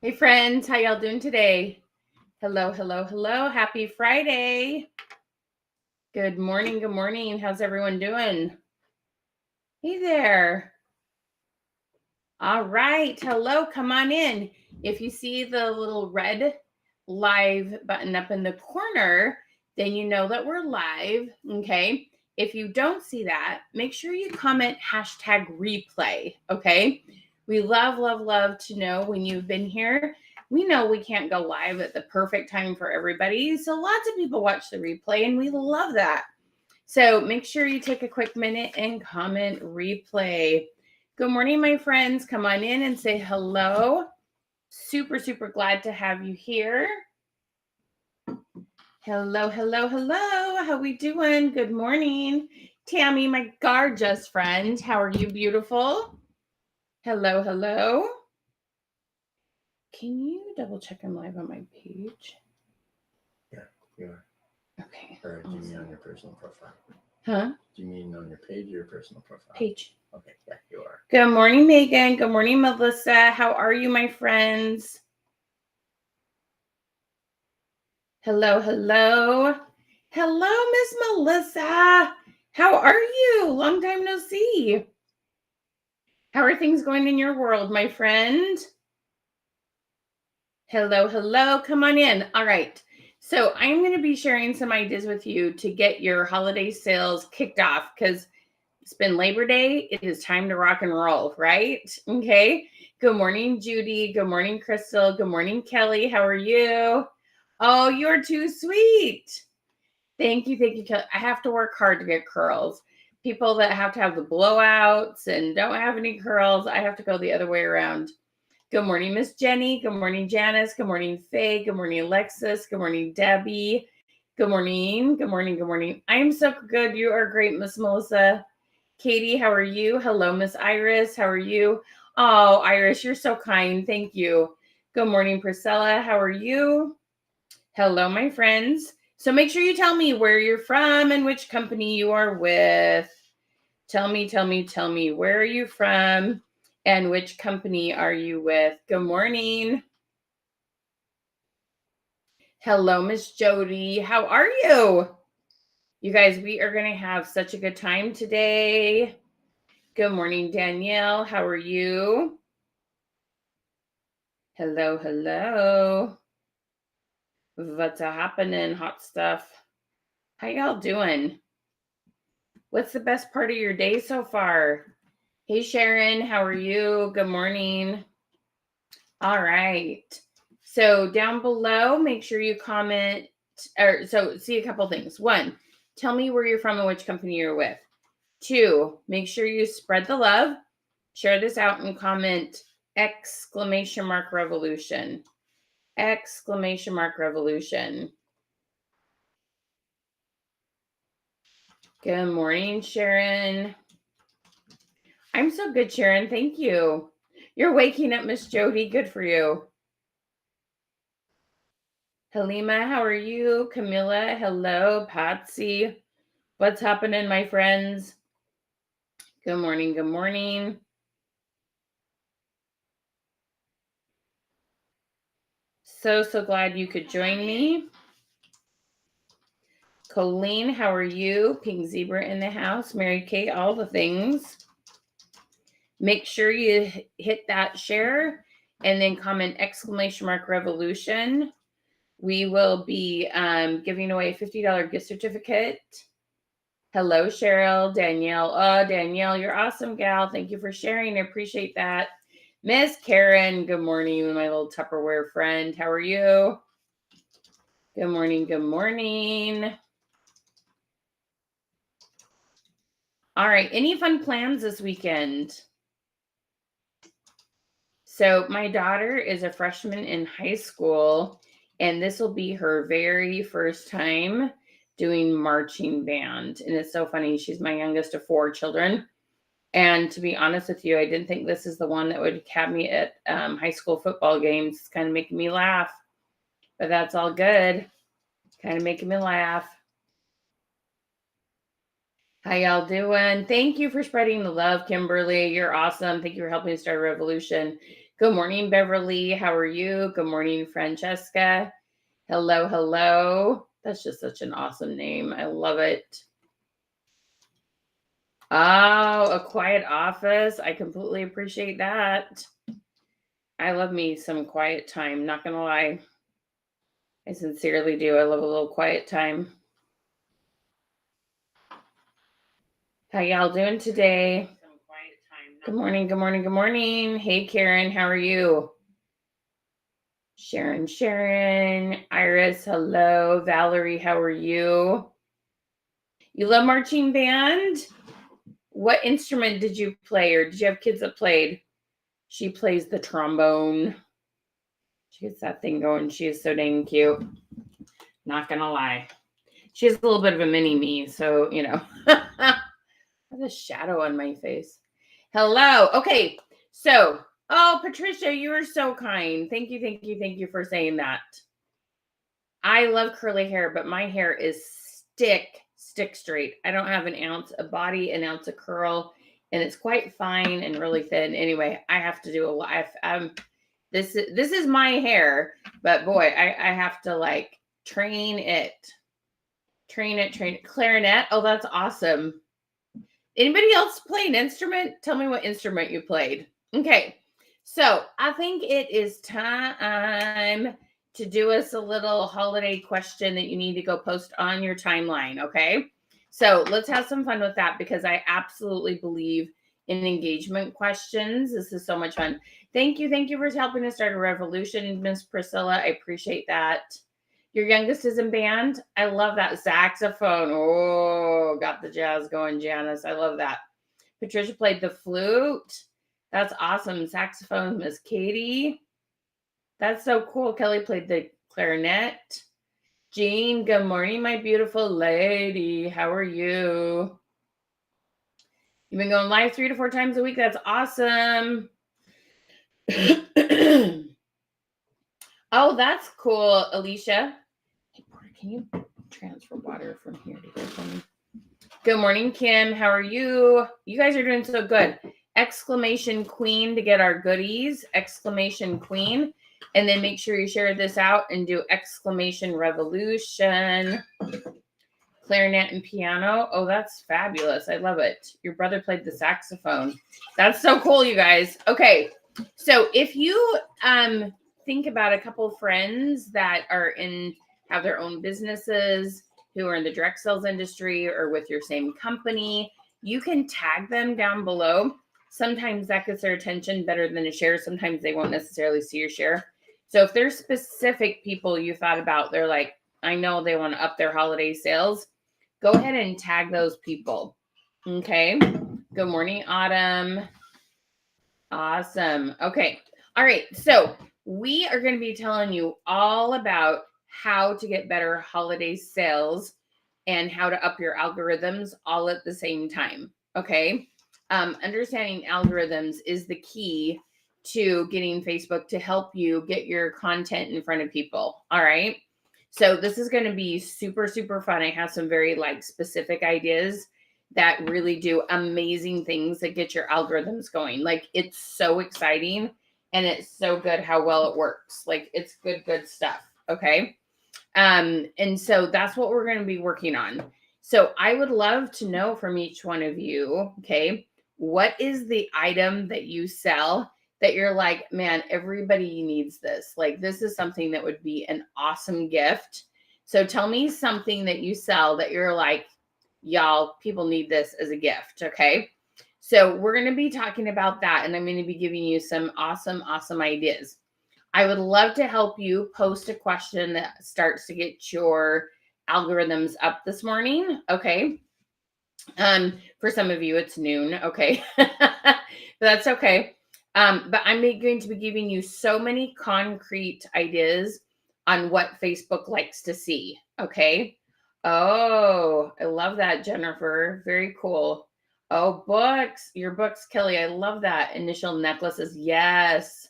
Hey friends, how y'all doing today? Hello, hello, hello. Happy Friday. Good morning, good morning. How's everyone doing? Hey there. All right. Hello, come on in. If you see the little red live button up in the corner, then you know that we're live, okay? If you don't see that, make sure you comment #replay, okay? We love to know when you've been here. We know we can't go live at the perfect time for everybody, so lots of people watch the replay, and we love that. So make sure you take a quick minute and comment replay. Good morning, my friends. Come on in and say hello. Super glad to have you here. Hello, hello, hello. How we doing? Good morning. Tammy, my gorgeous friend. How are you, beautiful? Hello, hello. Can you double check I'm live on my page? Yeah, you are. Okay. Or do you mean on your personal profile? Huh? Do you mean on your page or your personal profile? Page. Okay, yeah, you are. Good morning, Megan. Good morning, Melissa. How are you, my friends? Hello, hello. Hello, Miss Melissa. How are you? Long time no see. How are things going in your world, my friend? Hello, hello. Come on in. All right. So I'm going to be sharing some ideas with you to get your holiday sales kicked off because it's been Labor Day. It is time to rock and roll, right? Okay. Good morning, Judy. Good morning, Crystal. Good morning, Kelly. How are you? Oh, you're too sweet. Thank you, Kelly. I have to work hard to get curls. People that have to have the blowouts and don't have any curls, I have to go the other way around. Good morning, Miss Jenny. Good morning, Janice. Good morning, Faye. Good morning, Alexis. Good morning, Debbie. Good morning. Good morning. Good morning. I am so good. You are great, Miss Melissa. Katie, how are you? Hello, Miss Iris. How are you? Oh, Iris, you're so kind. Thank you. Good morning, Priscilla. How are you? Hello, my friends. So make sure you tell me where you're from and which company you are with. Tell me, where are you from and which company are you with? Good morning. Hello, Miss Jody. How are you? You guys, we are going to have such a good time today. Good morning, Danielle. How are you? Hello, hello. What's happening, hot stuff? How y'all doing? What's the best part of your day so far? Hey, Sharon, how are you? Good morning. All right. So down below, make sure you comment see a couple things. 1, tell me where you're from and which company you're with. 2, make sure you spread the love. Share this out and comment !revolution. !revolution. Good morning, Sharon. I'm so good, Sharon. Thank you. You're waking up, Miss Jody. Good for you. Halima, how are you? Camilla, hello. Patsy, what's happening, my friends? Good morning, good morning. So glad you could join me. Colleen, how are you? Pink Zebra in the house. Mary Kate, all the things. Make sure you hit that share and then comment !revolution. We will be giving away a $50 gift certificate. Hello, Cheryl, Danielle. Oh, Danielle, you're awesome, gal. Thank you for sharing. I appreciate that. Miss Karen, good morning, my little Tupperware friend. How are you? Good morning, good morning. All right, any fun plans this weekend? So my daughter is a freshman in high school, and this will be her very first time doing marching band. And it's so funny. She's my youngest of 4 children. And to be honest with you, I didn't think this is the one that would have me at high school football games. It's kind of making me laugh, but that's all good. Kind of making me laugh. How y'all doing? Thank you for spreading the love, Kimberly. You're awesome. Thank you for helping start a revolution. Good morning, Beverly. How are you? Good morning, Francesca. Hello, hello. That's just such an awesome name. I love it. Oh, a quiet office. I completely appreciate that. I love me some quiet time. Not going to lie. I sincerely do. I love a little quiet time. How y'all doing today? Good morning, good morning, good morning. Hey, Karen, how are you? Sharon, Iris, hello. Valerie, how are you? You love marching band? What instrument did you play, or did you have kids that played? She plays the trombone. She gets that thing going. She is so dang cute. Not gonna lie. She has a little bit of a mini me, so, you know. I have a shadow on my face. Hello. Okay. So, oh, Patricia, you are so kind. Thank you for saying that. I love curly hair, but my hair is stick straight. I don't have an ounce of body, an ounce of curl, and it's quite fine and really thin. Anyway, I have to do a lot. This is my hair, but boy, I have to like train it. Clarinet. Oh, that's awesome. Anybody else play an instrument? Tell me what instrument you played. Okay. So I think it is time to do us a little holiday question that you need to go post on your timeline. Okay. So let's have some fun with that, because I absolutely believe in engagement questions. This is so much fun. Thank you for helping us start a revolution, Miss Priscilla. I appreciate that. Your youngest is in band. I love that saxophone. Oh, got the jazz going, Janice. I love that. Patricia played the flute. That's awesome. Saxophone, Miss Katie. That's so cool. Kelly played the clarinet. Jean, good morning, my beautiful lady. How are you? You've been going live 3 to 4 times a week. That's awesome. Oh, that's cool, Alicia. Hey, Porter, can you transfer water from here to here for me? Good morning, Kim. How are you? You guys are doing so good. Exclamation queen to get our goodies. Exclamation queen. And then make sure you share this out and do exclamation revolution. Clarinet and piano. Oh, that's fabulous. I love it. Your brother played the saxophone. That's so cool, you guys. Okay. So if you think about a couple friends that have their own businesses, who are in the direct sales industry or with your same company, you can tag them down below. Sometimes that gets their attention better than a share. Sometimes they won't necessarily see your share. So if there's specific people you thought about, they're like, I know they want to up their holiday sales, go ahead and tag those people. Okay. Good morning, Autumn. Awesome. Okay. All right. So we are going to be telling you all about how to get better holiday sales and how to up your algorithms all at the same time. Okay. Understanding algorithms is the key to getting Facebook to help you get your content in front of people. All right. So this is going to be super, super fun. I have some very specific ideas that really do amazing things that get your algorithms going. Like, it's so exciting and it's so good how well it works. Like, it's good stuff. Okay. And so that's what we're going to be working on. So I would love to know from each one of you, okay, what is the item that you sell that you're like, man, everybody needs this. Like, this is something that would be an awesome gift. So tell me something that you sell that you're like, y'all, people need this as a gift. Okay. So we're going to be talking about that, and I'm going to be giving you some awesome ideas. I would love to help you post a question that starts to get your algorithms up this morning. Okay. For some of you, it's noon. Okay. That's okay. But I'm going to be giving you so many concrete ideas on what Facebook likes to see. Okay. Oh, I love that, Jennifer. Very cool. Oh, books. Your books, Kelly. I love that. Initial necklaces. Yes.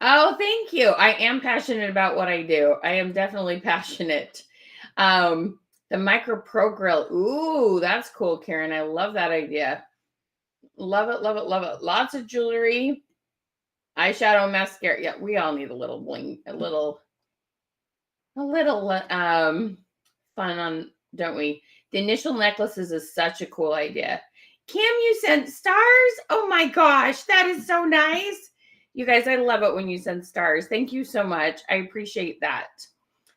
Oh, thank you. I am passionate about what I do. I am definitely passionate. The micro pro grill. Ooh, that's cool, Karen. I love that idea. Love it. Lots of jewelry. Eyeshadow, mascara. Yeah, we all need a little bling, a little fun on, don't we? The initial necklaces is such a cool idea. Kim, you sent stars? Oh my gosh, that is so nice. You guys, I love it when you send stars. Thank you so much. I appreciate that.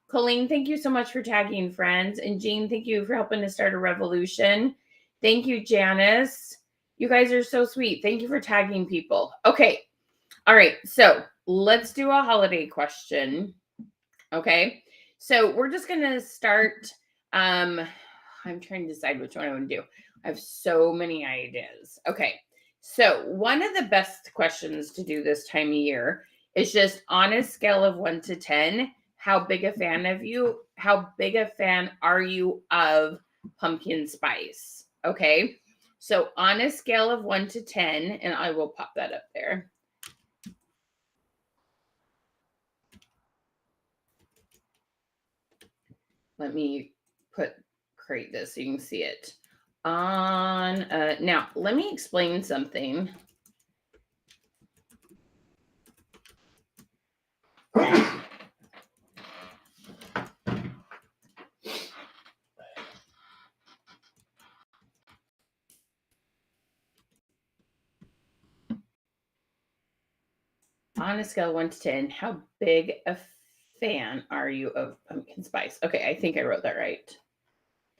Colleen, thank you so much for tagging friends. And Jean, thank you for helping to start a revolution. Thank you, Janice. You guys are so sweet. Thank you for tagging people. Okay. All right. So let's do a holiday question. Okay. So we're just going to start. I'm trying to decide which one I want to do. I have so many ideas. Okay. So one of the best questions to do this time of year is just on a scale of 1 to 10, how big a fan are you of pumpkin spice? Okay. So on a scale of 1 to 10, and I will pop that up there. Let me create this so you can see it. Now, let me explain something. On a scale of 1 to 10, how big a fan are you of pumpkin spice? Okay, I think I wrote that right.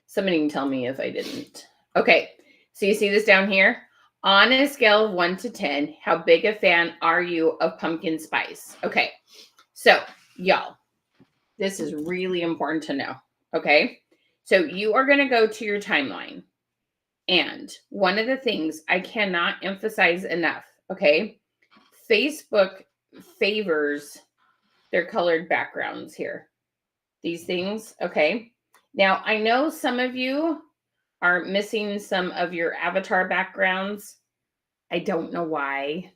Somebody can tell me if I didn't. Okay, so you see this down here? On a scale of 1 to 10, how big a fan are you of pumpkin spice? Okay, so y'all, this is really important to know. Okay, so you are going to go to your timeline. And one of the things I cannot emphasize enough, okay, Facebook favors their colored backgrounds here. These things, okay? Now, I know some of you are missing some of your avatar backgrounds. I don't know why.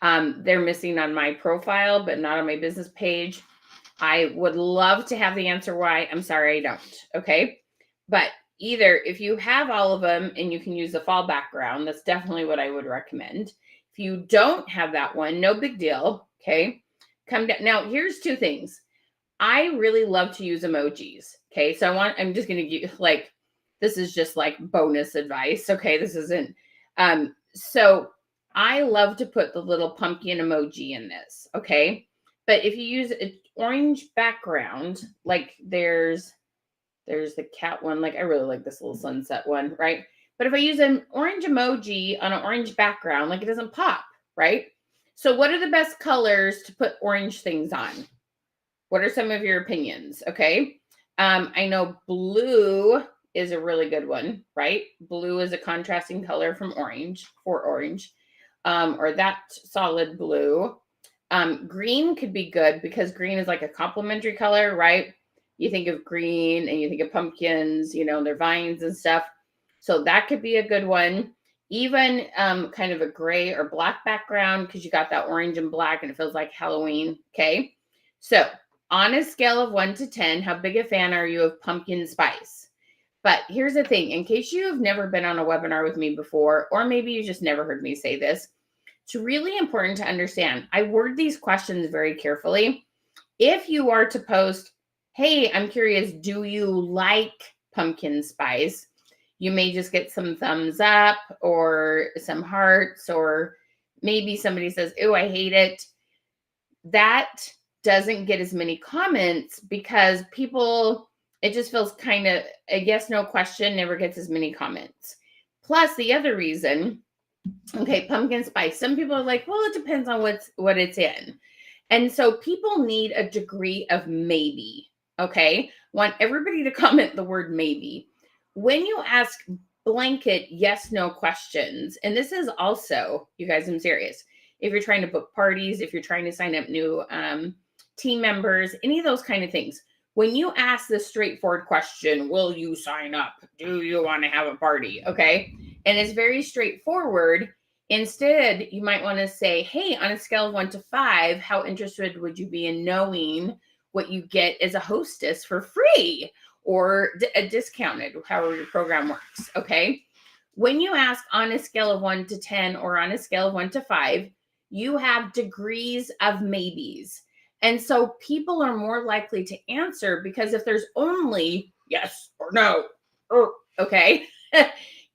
They're missing on my profile, but not on my business page. I would love to have the answer why. I'm sorry, I don't, okay? But either if you have all of them and you can use the fall background, that's definitely what I would recommend. If you don't have that one, no big deal, okay? Come down. Now, here's two things. I really love to use emojis, okay? So I'm just going to give, like, this is just like bonus advice, okay? This isn't, so I love to put the little pumpkin emoji in this, okay? But if you use an orange background, like there's the cat one, like I really like this little sunset one, right? But if I use an orange emoji on an orange background, like it doesn't pop, right? So what are the best colors to put orange things on? What are some of your opinions? Okay. I know blue is a really good one, right? Blue is a contrasting color from orange, or that solid blue. Green could be good because green is like a complementary color, right? You think of green and you think of pumpkins, their vines and stuff. So that could be a good one. Even kind of a gray or black background because you got that orange and black and it feels like Halloween. Okay. So on a scale of 1 to 10, how big a fan are you of pumpkin spice? But here's the thing, in case you have never been on a webinar with me before, or maybe you just never heard me say this, it's really important to understand. I word these questions very carefully. If you are to post, hey, I'm curious, do you like pumpkin spice? You may just get some thumbs up or some hearts, or maybe somebody says, oh, I hate it. That doesn't get as many comments because people, it just feels kind of a yes, no question, never gets as many comments. Plus the other reason, okay, pumpkin spice. Some people are like, well, it depends on what it's in. And so people need a degree of maybe, okay? Want everybody to comment the word maybe. When you ask blanket yes, no questions, and this is also, you guys, I'm serious. If you're trying to book parties, if you're trying to sign up new team members, any of those kind of things, when you ask this straightforward question, will you sign up? Do you want to have a party? Okay. And it's very straightforward. Instead, you might want to say, hey, on a scale of 1 to 5, how interested would you be in knowing what you get as a hostess for free or a discounted, however your program works? Okay. When you ask on a scale of 1 to 10 or on a scale of 1 to 5, you have degrees of maybes. And so people are more likely to answer because if there's only yes or no, okay,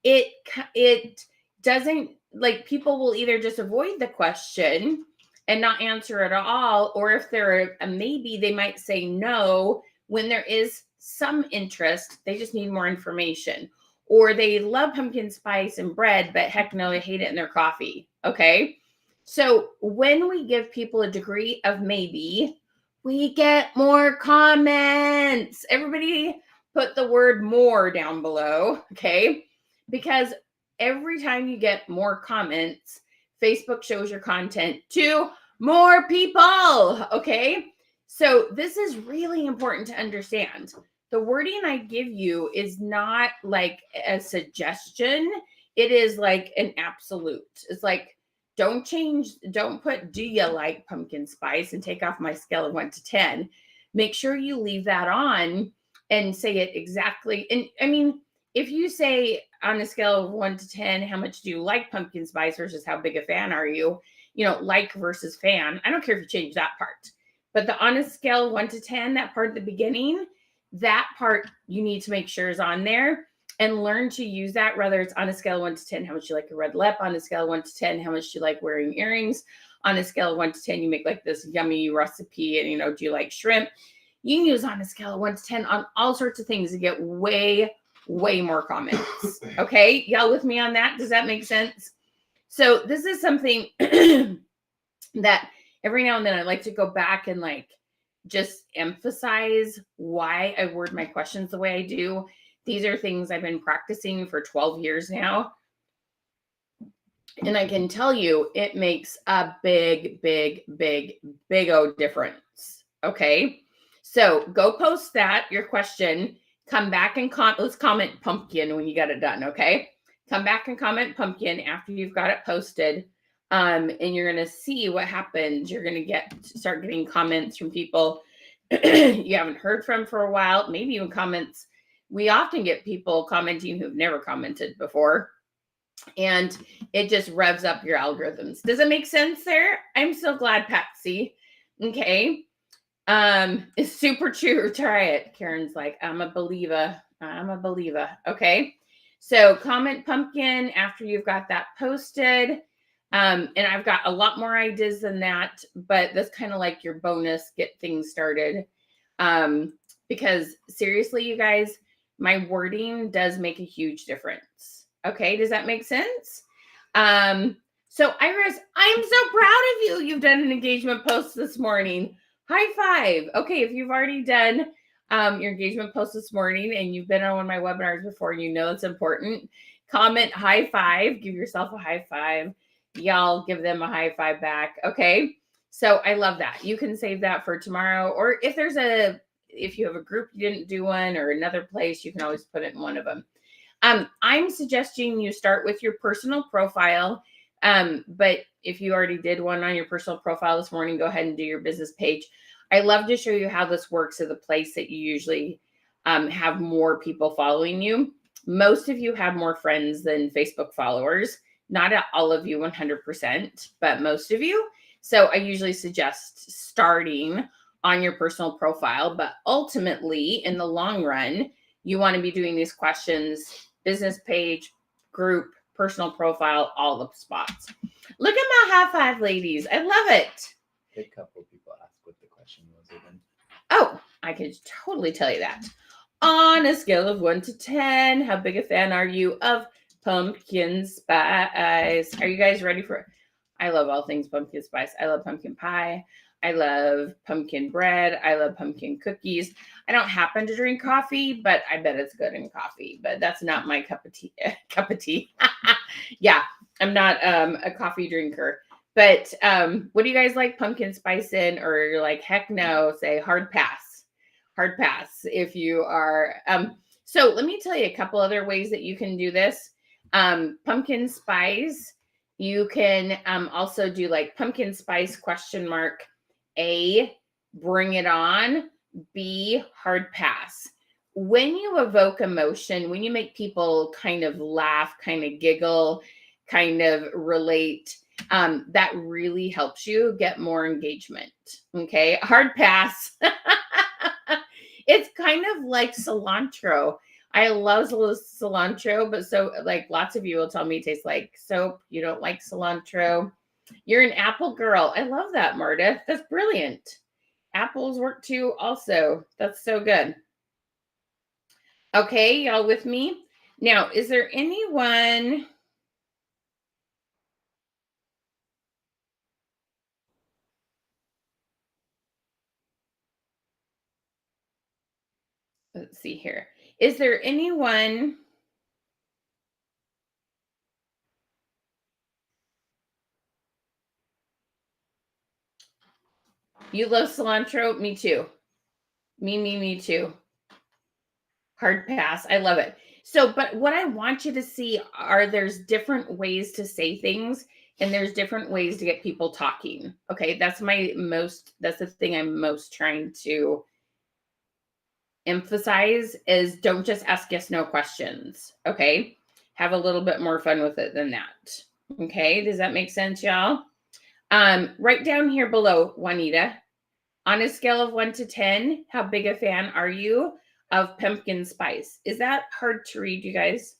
it doesn't, like, people will either just avoid the question and not answer at all, or if they're a maybe, they might say no when there is some interest. They just need more information, or they love pumpkin spice and bread, but heck no, they hate it in their coffee. Okay. So when we give people a degree of maybe, we get more comments. Everybody put the word more down below. Okay. Because every time you get more comments, Facebook shows your content to more people. Okay. So this is really important to understand. The wording I give you is not like a suggestion. It is like an absolute. It's like, don't put, do you like pumpkin spice, and take off my scale of 1 to 10. Make sure you leave that on and say it exactly. And I mean, if you say on a scale of 1 to 10, how much do you like pumpkin spice versus how big a fan are you? Like versus fan. I don't care if you change that part. But the on a scale of 1 to 10, that part at the beginning, that part you need to make sure is on there, and learn to use that, whether it's on a scale of 1 to 10, how much you like a red lip. On a scale of 1 to 10, how much you like wearing earrings. On a scale of 1 to 10, you make like this yummy recipe, and do you like shrimp? You can use on a scale of 1 to 10 on all sorts of things to get way, way more comments. Okay, y'all with me on that? Does that make sense? So this is something that every now and then I like to go back and like just emphasize why I word my questions the way I do. These are things I've been practicing for 12 years now. And I can tell you it makes a big, big, big, big old difference. Okay. So go post your question. Come back and let's comment pumpkin when you got it done. Okay. Come back and comment pumpkin after you've got it posted. And you're going to see what happens. You're going to start getting comments from people you haven't heard from for a while, maybe even comments. We often get people commenting who've never commented before, and it just revs up your algorithms. Does it make sense there? I'm so glad, Patsy. Okay. It's super true. Try it. Karen's like, I'm a believer. Okay. So comment pumpkin after you've got that posted. And I've got a lot more ideas than that, but that's kind of like your bonus, get things started. Because seriously, you guys, my wording does make a huge difference. Okay. Does that make sense? So Iris, I'm so proud of you. You've done an engagement post this morning. High five. Okay. If you've already done your engagement post this morning and you've been on one of my webinars before, it's important. Comment high five, give yourself a high five. Y'all give them a high five back. Okay. So I love that. You can save that for tomorrow, or if you have a group you didn't do one, or another place, you can always put it in one of them. I'm suggesting you start with your personal profile. But if you already did one on your personal profile this morning, go ahead and do your business page. I love to show you how this works at the place that you usually have more people following you. Most of you have more friends than Facebook followers. Not all of you 100%, but most of you. So I usually suggest starting on your personal profile, but ultimately in the long run, you want to be doing these questions, business page, group, personal profile, all the spots. Look at my high five, ladies. I love it. A couple of people asked what the question was even. Oh, I can totally tell you that. On a scale of 1 to 10, how big a fan are you of pumpkin spice? Are you guys ready for it? I love all things pumpkin spice. I love pumpkin pie. I love pumpkin bread. I love pumpkin cookies. I don't happen to drink coffee, but I bet it's good in coffee. But that's not my cup of tea. Yeah, I'm not a coffee drinker. But what do you guys like pumpkin spice in? Or you're like, heck no, say hard pass. Hard pass if you are. So let me tell you a couple other ways that you can do this. Pumpkin spice. You can also do like pumpkin spice ? A, bring it on. B, hard pass. When you evoke emotion, when you make people kind of laugh, kind of giggle, kind of relate, that really helps you get more engagement. Okay, hard pass. It's kind of like cilantro. I love cilantro, but so like lots of you will tell me it tastes like soap. You don't like cilantro. You're an apple girl. I love that, Marta. That's brilliant. Apples work too also. That's so good. Okay, y'all with me? Now, is there anyone? Let's see here. Is there anyone? You love cilantro? Me too. Me too. Hard pass. I love it. So, but what I want you to see are there's different ways to say things and there's different ways to get people talking. Okay. That's the thing I'm most trying to emphasize is don't just ask yes, no questions. Okay. Have a little bit more fun with it than that. Okay. Does that make sense, y'all? Right down here below, Juanita, on a scale of 1 to 10, how big a fan are you of pumpkin spice? Is that hard to read, you guys?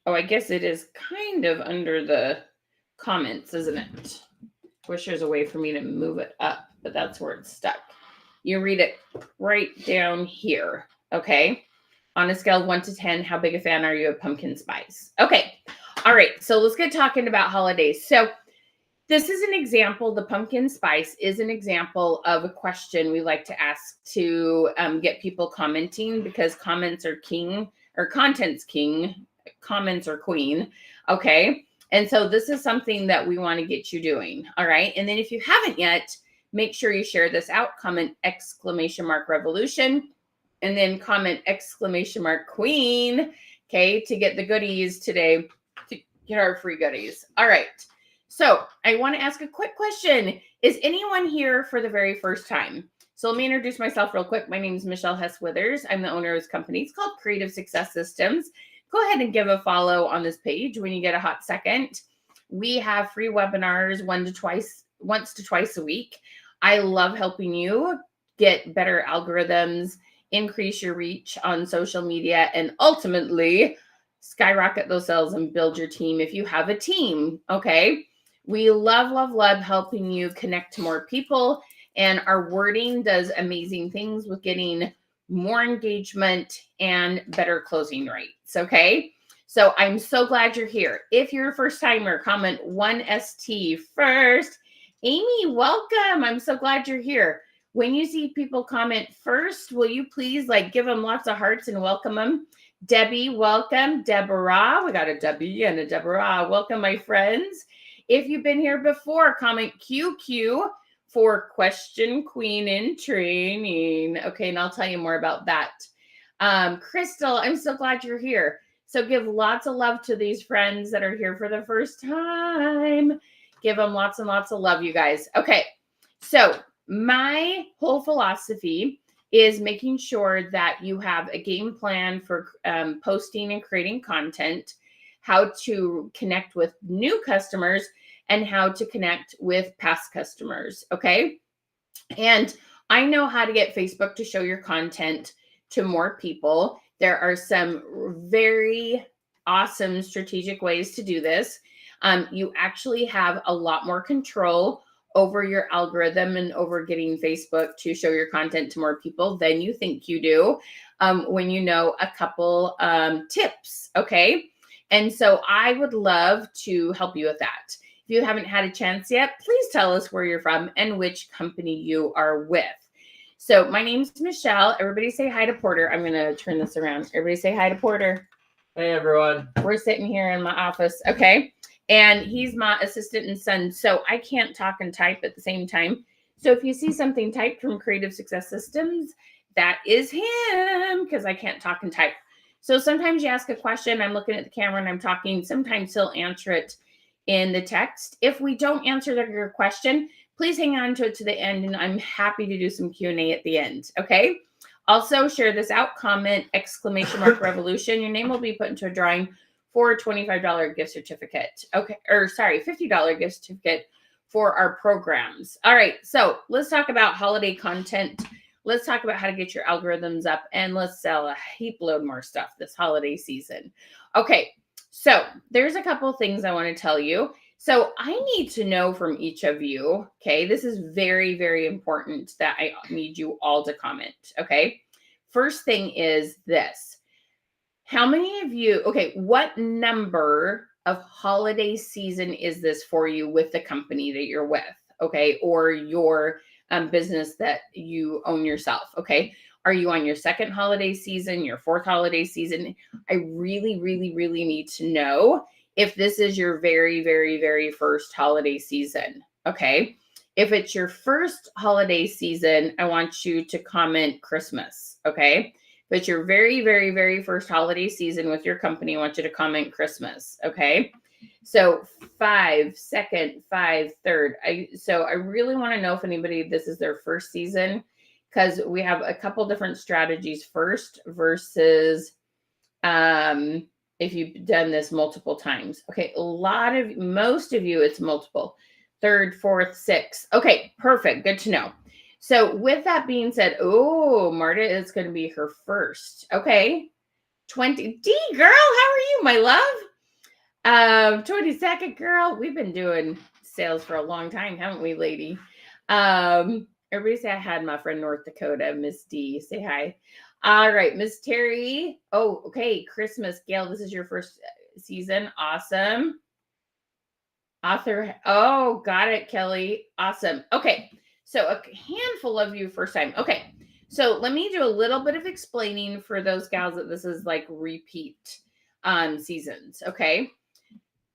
Oh, I guess it is kind of under the comments, isn't it? Wish there's a way for me to move it up, but that's where it's stuck. You read it right down here, okay? On a scale of 1 to 10, how big a fan are you of pumpkin spice? Okay, all right, so let's get talking about holidays. So this is an example. The pumpkin spice is an example of a question we like to ask to get people commenting because comments are king or content's king, comments are queen. Okay. And so this is something that we want to get you doing. All right. And then if you haven't yet, make sure you share this out, comment !revolution, and then comment !queen. Okay. To get the goodies today, to get our free goodies. All right. So I want to ask a quick question. Is anyone here for the very first time? So let me introduce myself real quick. My name is Michelle Hess-Withers. I'm the owner of this company. It's called Creative Success Systems. Go ahead and give a follow on this page when you get a hot second. We have free webinars once to twice a week. I love helping you get better algorithms, increase your reach on social media, and ultimately skyrocket those sales and build your team if you have a team. Okay. We love helping you connect to more people. And our wording does amazing things with getting more engagement and better closing rates. Okay. So I'm so glad you're here. If you're a first timer, comment 1ST first. Amy, welcome. I'm so glad you're here. When you see people comment first, will you please give them lots of hearts and welcome them? Debbie, welcome. Deborah, we got a Debbie and a Deborah. Welcome, my friends. If you've been here before, comment QQ for Question Queen in Training. Okay, and I'll tell you more about that. Crystal, I'm so glad you're here. So give lots of love to these friends that are here for the first time. Give them lots and lots of love, you guys. Okay, so my whole philosophy is making sure that you have a game plan for posting and creating content, how to connect with new customers, and how to connect with past customers, okay? And I know how to get Facebook to show your content to more people. There are some very awesome strategic ways to do this. You actually have a lot more control over your algorithm and over getting Facebook to show your content to more people than you think you do when you know a couple tips, okay? And so I would love to help you with that. If you haven't had a chance yet, please tell us where you're from and which company you are with. So my name's Michelle. Everybody say hi to Porter. I'm going to turn this around. Everybody say hi to Porter. Hey, everyone. We're sitting here in my office, okay? And he's my assistant and son, so I can't talk and type at the same time. So if you see something typed from Creative Success Systems, that is him because I can't talk and type. So sometimes you ask a question, I'm looking at the camera and I'm talking. Sometimes he'll answer it in the text. If we don't answer your question, please hang on to it to the end, and I'm happy to do some Q&A at the end, okay? Also, share this out, comment !revolution. Your name will be put into a drawing for a $25 gift certificate. Okay, or sorry, $50 gift certificate for our programs. All right, so let's talk about holiday content. Let's talk about how to get your algorithms up, and let's sell a heap load more stuff this holiday season. Okay, so there's a couple things I want to tell you. So I need to know from each of you, okay, this is very, very important that I need you all to comment, okay? First thing is this. How many of you, okay, what number of holiday season is this for you with the company that you're with, okay, or your business that you own yourself, okay? Are you on your second holiday season, your fourth holiday season? I really, really, really need to know if this is your very, very, very first holiday season, okay? If it's your first holiday season, I want you to comment Christmas, okay? If it's your very, very, very first holiday season with your company, I want you to comment Christmas, okay? So 5, second, 5, third. So I really want to know if anybody, this is their first season, because we have a couple different strategies first versus if you've done this multiple times. Okay, most of you, it's multiple. Third, fourth, sixth. Okay, perfect. Good to know. So with that being said, oh, Marta is going to be her first. Okay, 20. D, girl, how are you, my love? 22nd, girl. We've been doing sales for a long time, haven't we, lady? Everybody say I had my friend North Dakota, Miss D. Say hi. All right, Miss Terry. Oh, okay. Christmas, Gail. This is your first season. Awesome. Author. Oh, got it, Kelly. Awesome. Okay. So a handful of you first time. Okay. So let me do a little bit of explaining for those gals that this is like repeat seasons. Okay.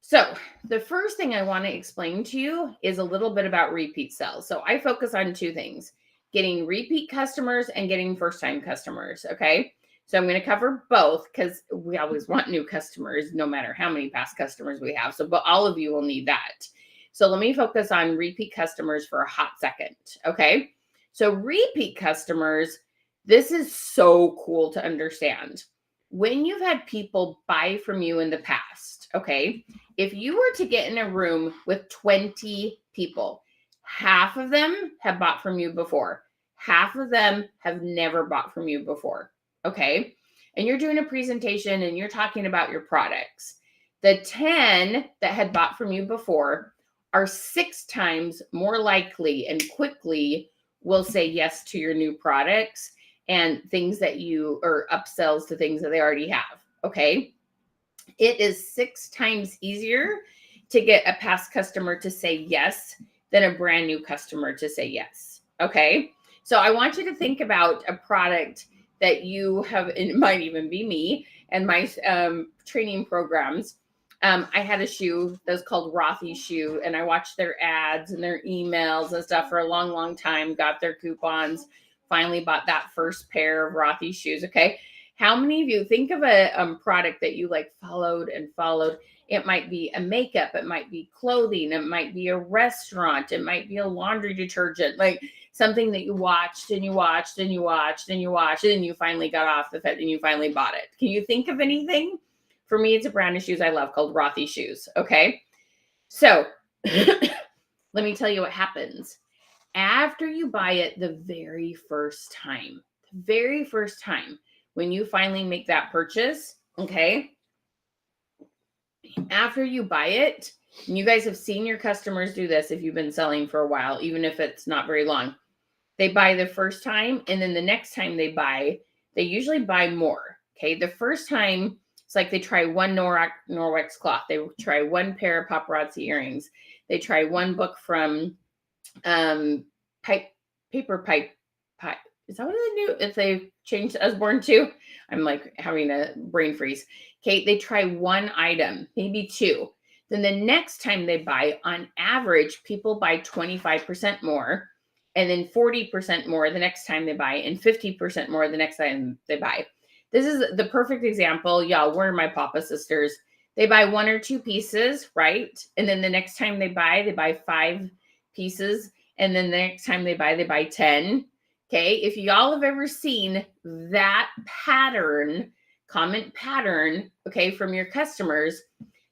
So the first thing I want to explain to you is a little bit about repeat sales. So I focus on two things, getting repeat customers and getting first-time customers, okay? So I'm going to cover both because we always want new customers, no matter how many past customers we have. So, but all of you will need that. So let me focus on repeat customers for a hot second, okay? So repeat customers, this is so cool to understand. When you've had people buy from you in the past, okay? If you were to get in a room with 20 people, half of them have bought from you before. Half of them have never bought from you before. Okay. And you're doing a presentation and you're talking about your products. The 10 that had bought from you before are 6 times more likely and quickly will say yes to your new products and things that you, or upsells to things that they already have. Okay. It is 6 times easier to get a past customer to say yes than a brand new customer to say yes. Okay. So I want you to think about a product that you have, it might even be me and my training programs. I had a shoe that was called Rothy shoe, and I watched their ads and their emails and stuff for a long, long time, got their coupons, finally bought that first pair of Rothy shoes. Okay. How many of you think of a product that you like followed and followed? It might be a makeup, it might be clothing, it might be a restaurant, it might be a laundry detergent, like something that you watched and you watched and you watched and you watched, and you finally got off the fence and you finally bought it. Can you think of anything? For me, it's a brand of shoes I love called Rothy shoes. Okay. So let me tell you what happens. After you buy it the very first time, when you finally make that purchase, okay, after you buy it, and you guys have seen your customers do this if you've been selling for a while, even if it's not very long, they buy the first time, and then the next time they buy, they usually buy more. Okay, the first time, it's like they try one Norwex cloth, they try one pair of paparazzi earrings, they try one book from paper pipe. Is that what they do? If they changed Usborne to? I'm like having a brain freeze. Okay, they try one item, maybe 2. Then the next time they buy, on average, people buy 25% more, and then 40% more the next time they buy, and 50% more the next time they buy. This is the perfect example. Y'all, we're my Papa sisters. They buy 1 or 2 pieces, right? And then the next time they buy 5 pieces. And then the next time they buy 10. Okay. If y'all have ever seen that pattern, comment pattern, okay, from your customers.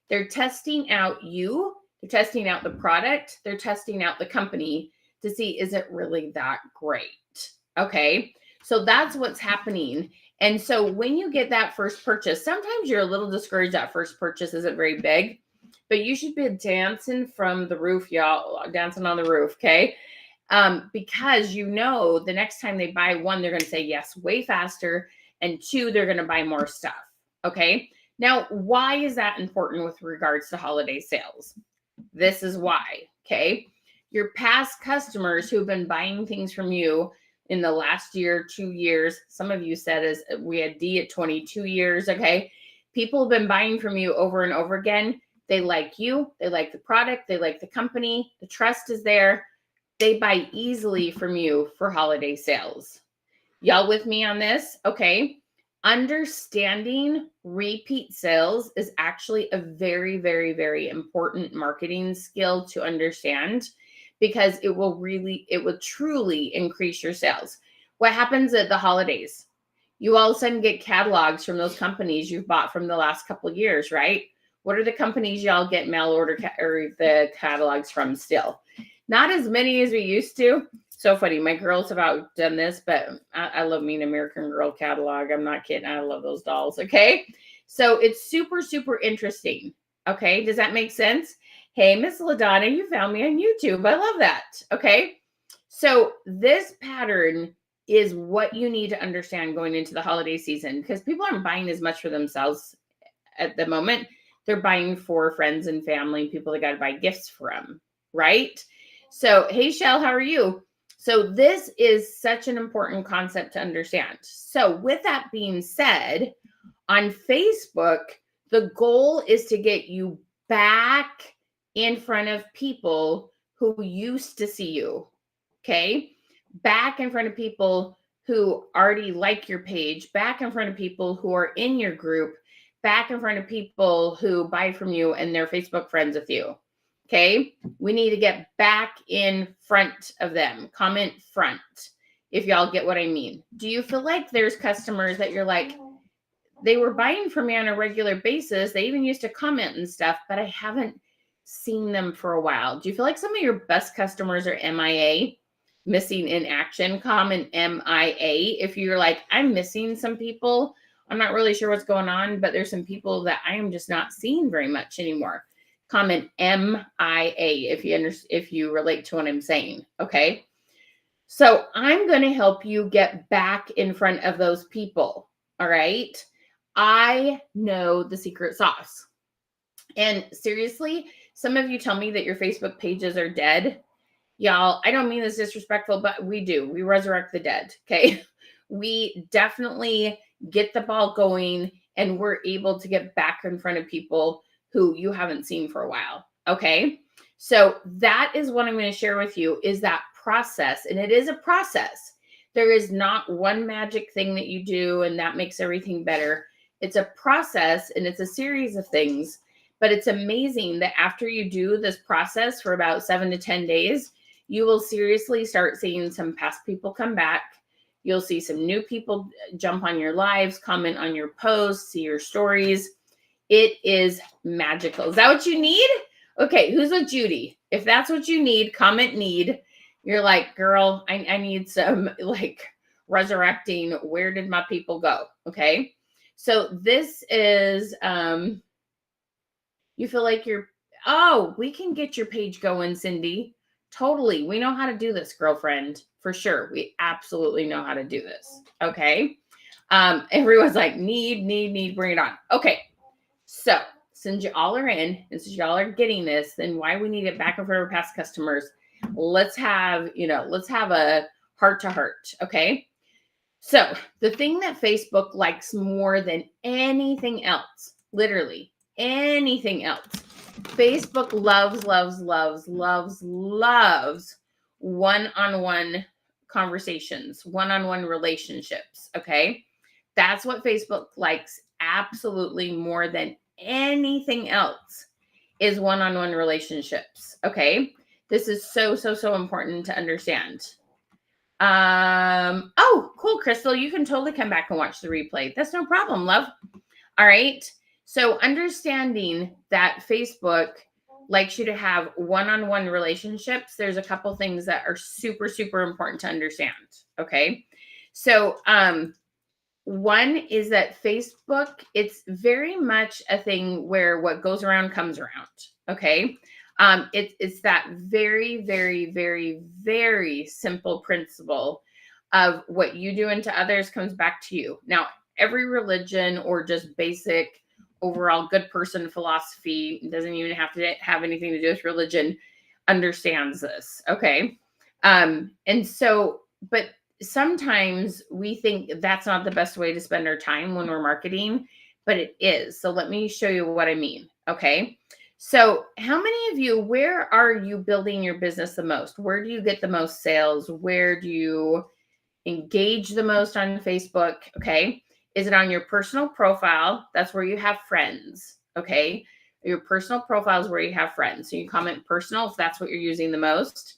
They're testing out you, they're testing out the product, they're testing out the company to see, is it really that great? Okay, so that's what's happening. And so when you get that first purchase, sometimes you're a little discouraged that first purchase isn't very big, but you should be dancing from the roof, y'all, dancing on the roof, okay? Because you know the next time they buy, one, they're going to say yes way faster, and two, they're going to buy more stuff, okay? Now, why is that important with regards to holiday sales? This is why, okay? Your past customers who've been buying things from you in the last year, 2 years, some of you said as we had D at 22 years, okay? People have been buying from you over and over again. They like you, they like the product, they like the company, the trust is there. They buy easily from you for holiday sales. Y'all with me on this? Okay. Understanding repeat sales is actually a very, very, very important marketing skill to understand, because it will truly increase your sales. What happens at the holidays? You all of a sudden get catalogs from those companies you've bought from the last couple of years, right? What are the companies y'all get mail order or the catalogs from still? Not as many as we used to. So funny. My girls have outdone this, but I love me an American Girl catalog. I'm not kidding. I love those dolls. Okay. So it's super, super interesting. Okay. Does that make sense? Hey, Miss LaDonna, you found me on YouTube. I love that. Okay. So this pattern is what you need to understand going into the holiday season, because people aren't buying as much for themselves at the moment. They're buying for friends and family, people they got to buy gifts from, right? So, hey, Shell, how are you? So this is such an important concept to understand. So with that being said, on Facebook, the goal is to get you back in front of people who used to see you, okay? Back in front of people who already like your page, back in front of people who are in your group, back in front of people who buy from you and they're Facebook friends with you. Okay, we need to get back in front of them. Comment front, if y'all get what I mean. Do you feel like there's customers that you're like, they were buying from me on a regular basis, they even used to comment and stuff, but I haven't seen them for a while? Do you feel like some of your best customers are MIA, missing in action? Comment MIA if you're like, I'm missing some people. I'm not really sure what's going on, but there's some people that I am just not seeing very much anymore. Comment MIA if you relate to what I'm saying. Okay. So I'm going to help you get back in front of those people. All right. I know the secret sauce. And seriously, some of you tell me that your Facebook pages are dead. Y'all, I don't mean this disrespectful, but we do. We resurrect the dead. Okay. We definitely get the ball going, and we're able to get back in front of people who you haven't seen for a while. Okay. So that is what I'm going to share with you, is that process. And it is a process. There is not one magic thing that you do and that makes everything better. It's a process and it's a series of things, but it's amazing that after you do this process for about 7 to 10 days, you will seriously start seeing some past people come back. You'll see some new people jump on your lives, comment on your posts, see your stories. It is magical. Is that what you need? Okay, who's with Judy? If that's what you need, comment need. You're like, girl, I need some like resurrecting. Where did my people go? Okay. So this is, you feel like we can get your page going, Cindy. Totally. We know how to do this, girlfriend, for sure. We absolutely know how to do this. Okay. Everyone's like, need, bring it on. Okay. So since you all are in, and since y'all are getting this, then why we need it back in front of our past customers, let's have a heart to heart. Okay. So the thing that Facebook likes more than anything else, literally anything else, Facebook loves one-on-one conversations, one-on-one relationships. Okay. That's what Facebook likes absolutely more than anything else, is one-on-one relationships. Okay. This is so important to understand. Oh, cool, Crystal. You can totally come back and watch the replay. That's no problem, love. All right. So understanding that Facebook likes you to have one-on-one relationships, there's a couple things that are super, super important to understand. Okay. So one is that Facebook, it's very much a thing where what goes around comes around. Okay. It's that very, very, very, very simple principle of what you do unto others comes back to you. Now, every religion or just basic overall good person philosophy, doesn't even have to have anything to do with religion, understands this. Okay. And so, but sometimes we think that's not the best way to spend our time when we're marketing, but it is. So let me show you what I mean. Okay. So how many of you, where are you building your business the most? Where do you get the most sales? Where do you engage the most on Facebook? Okay. Is it on your personal profile? That's where you have friends. Okay. Your personal profile is where you have friends. So you comment personal if that's what you're using the most.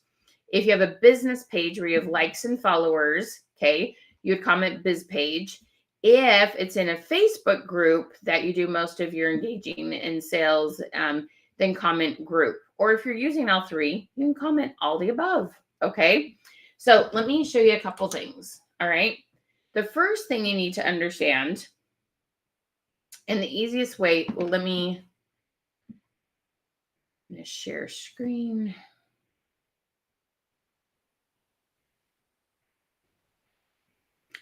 If you have a business page where you have likes and followers, okay, you would comment biz page. If it's in a Facebook group that you do most of your engaging in sales, then comment group. Or if you're using all three, you can comment all the above. Okay. So let me show you a couple things. All right. The first thing you need to understand, and the easiest way, well, I'm going to share screen.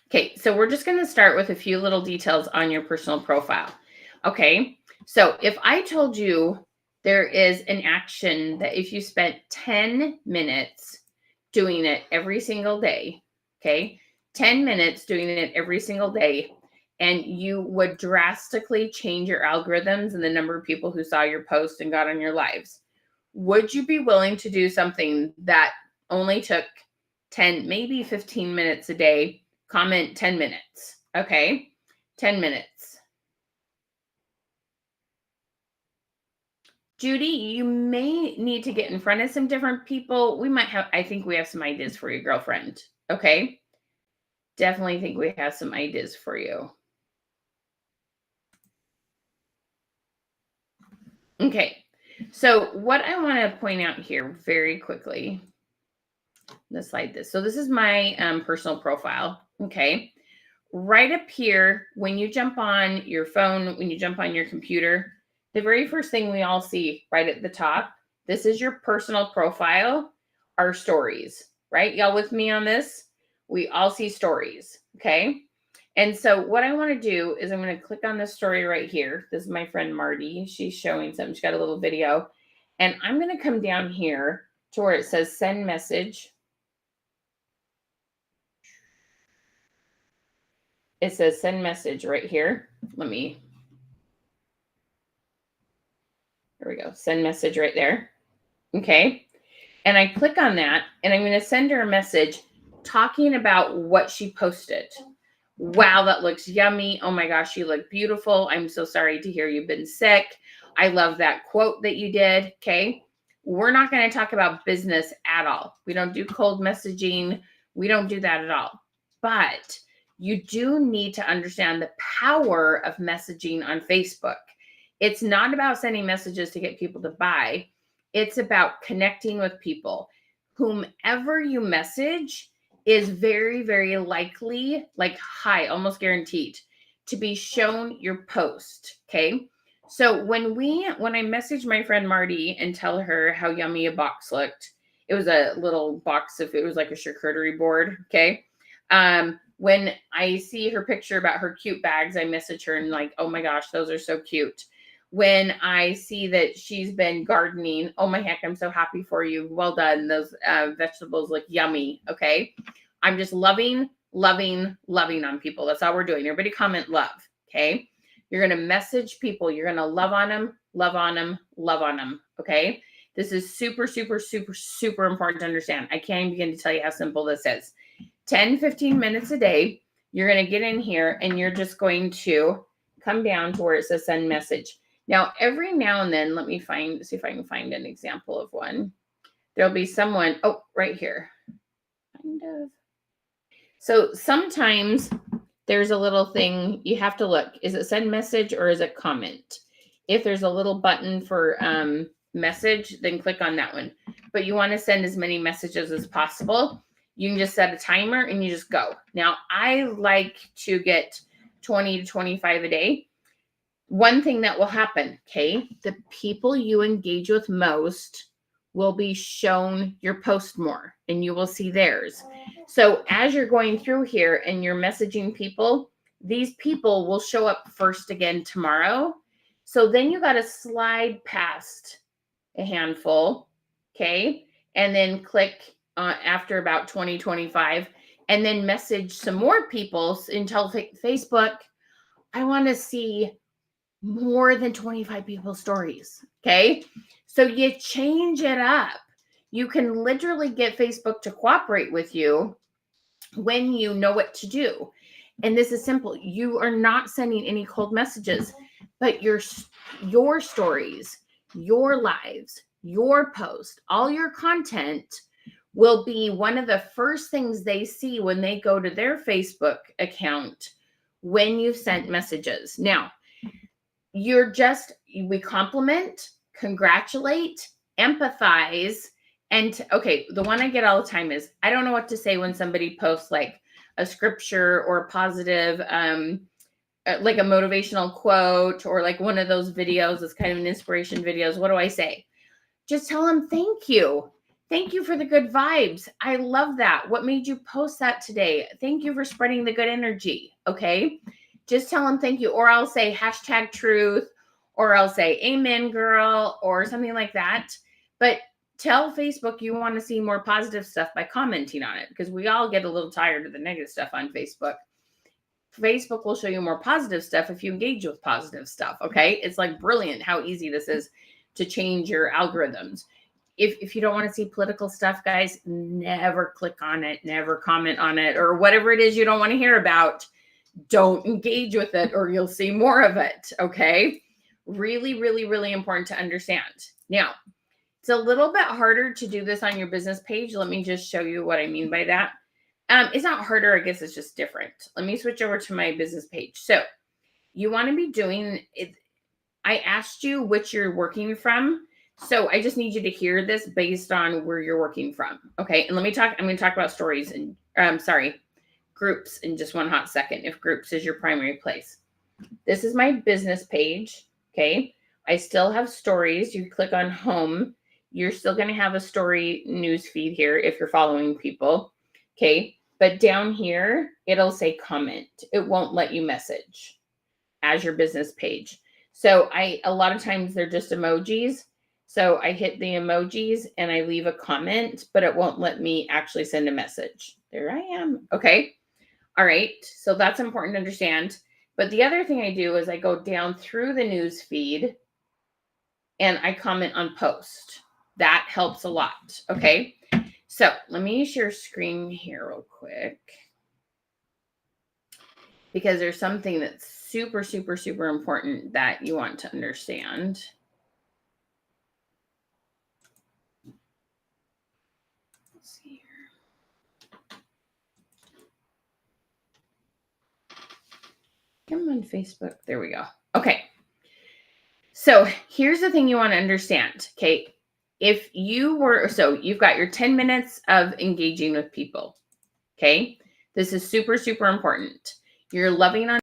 Okay, so we're just going to start with a few little details on your personal profile. Okay, so if I told you there is an action that if you spent 10 minutes doing it every single day, okay, 10 minutes doing it every single day, and you would drastically change your algorithms and the number of people who saw your post and got on your lives, would you be willing to do something that only took 10, maybe 15 minutes a day? Comment 10 minutes. Okay. 10 minutes. Judy, you may need to get in front of some different people. We might have, I think we have some ideas for you, girlfriend. Okay. Definitely think we have some ideas for you. Okay. So what I want to point out here very quickly, let's slide this. So this is my personal profile. Okay. Right up here, when you jump on your phone, when you jump on your computer, the very first thing we all see right at the top, this is your personal profile, our stories, right? Y'all with me on this? We all see stories, okay? And so what I want to do is I'm going to click on this story right here. This is my friend Marty. She's showing something. She's got a little video. And I'm going to come down here to where it says send message. It says send message right here. There we go. Send message right there. Okay. And I click on that and I'm going to send her a message talking about what she posted. Wow, that looks yummy. Oh my gosh, you look beautiful. I'm so sorry to hear you've been sick. I love that quote that you did. Okay. We're not going to talk about business at all. We don't do cold messaging. We don't do that at all. But you do need to understand the power of messaging on Facebook. It's not about sending messages to get people to buy. It's about connecting with people. Whomever you message is very, very likely, like high, almost guaranteed, to be shown your post. Okay. So when I messaged my friend Marty and tell her how yummy a box looked, it was a little box of, it was like a charcuterie board. Okay. When I see her picture about her cute bags, I message her and like, oh my gosh, those are so cute. When I see that she's been gardening, oh my heck, I'm so happy for you. Well done. Those vegetables look yummy. Okay. I'm just loving on people. That's all we're doing. Everybody comment love. Okay. You're going to message people. You're going to love on them. Okay. This is super, super, super, super important to understand. I can't even begin to tell you how simple this is. 10, 15 minutes a day. You're going to get in here and you're just going to come down to where it says send message. Now, every now and then, let me see if I can find an example of one. There'll be someone, oh, right here. Kind of. So sometimes there's a little thing you have to look. Is it send message or is it comment? If there's a little button for message, then click on that one. But you want to send as many messages as possible. You can just set a timer and you just go. Now, I like to get 20 to 25 a day. One thing that will happen, okay, the people you engage with most will be shown your post more and you will see theirs. So as you're going through here and you're messaging people, these people will show up first again tomorrow. So then you got to slide past a handful, okay, and then click after about 20, 25, and then message some more people and tell Facebook, I want to see more than 25 people's stories. Okay. So you change it up. You can literally get Facebook to cooperate with you when you know what to do. And this is simple. You are not sending any cold messages, but your stories, your lives, your post, all your content will be one of the first things they see when they go to their Facebook account when you've sent messages. Now, we compliment, congratulate, empathize, and okay, the one I get all the time is I don't know what to say when somebody posts like a scripture or a positive, like a motivational quote or like one of those videos that's kind of an inspiration videos. What do I say? Just tell them thank you. Thank you for the good vibes. I love that. What made you post that today? Thank you for spreading the good energy. Okay. Just tell them thank you. Or I'll say hashtag truth, or I'll say amen, girl, or something like that. But tell Facebook you want to see more positive stuff by commenting on it, because we all get a little tired of the negative stuff on Facebook. Facebook will show you more positive stuff if you engage with positive stuff. Okay. It's like brilliant how easy this is to change your algorithms. If you don't want to see political stuff, guys, never click on it, never comment on it, or whatever it is you don't want to hear about. Don't engage with it or you'll see more of it. Okay. Really, really, really important to understand. Now, it's a little bit harder to do this on your business page. Let me just show you what I mean by that. It's not harder. I guess it's just different. Let me switch over to my business page. So you want to be doing it. I asked you which you're working from. So I just need you to hear this based on where you're working from. Okay. And I'm going to talk about stories and groups in just one hot second. If groups is your primary place, this is my business page. Okay. I still have stories. You click on home. You're still going to have a story news feed here if you're following people. Okay. But down here, it'll say comment. It won't let you message as your business page. So a lot of times they're just emojis. So I hit the emojis and I leave a comment, but it won't let me actually send a message. There I am. Okay. All right. So that's important to understand. But the other thing I do is I go down through the news feed and I comment on post. That helps a lot. Okay. So let me share screen here real quick, because there's something that's super, super, super important that you want to understand. Let's see here. Come on, Facebook. There we go. Okay. So here's the thing you want to understand. Okay. If you've got your 10 minutes of engaging with people. Okay. This is super, super important. You're loving on.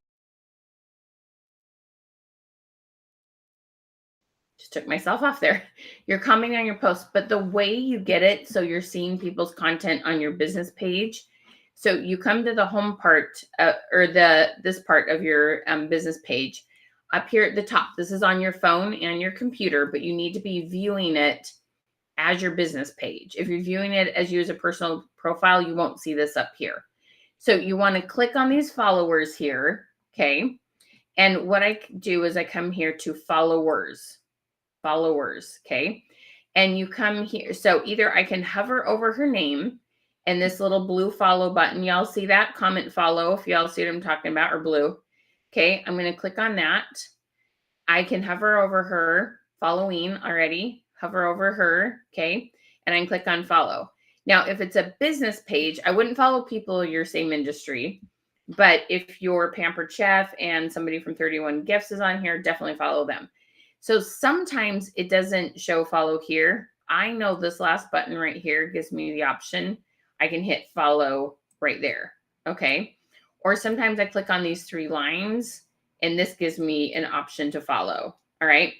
Just took myself off there. You're commenting on your post, but the way you get it, so you're seeing people's content on your business page. So you come to the home part or this part of your business page up here at the top. This is on your phone and your computer, but you need to be viewing it as your business page. If you're viewing it as you as a personal profile, you won't see this up here. So you want to click on these followers here. Okay. And what I do is I come here to followers. Okay. And you come here. So either I can hover over her name and this little blue follow button. Y'all see that? Comment follow if y'all see what I'm talking about, or blue. Okay. I'm going to click on that. I can hover over her following already. Hover over her. Okay. And I can click on follow. Now, if it's a business page, I wouldn't follow people your same industry. But if your Pampered Chef and somebody from 31 Gifts is on here, definitely follow them. So sometimes it doesn't show follow here. I know this last button right here gives me the option. I can hit follow right there. Okay. Or sometimes I click on these 3 lines and this gives me an option to follow. All right.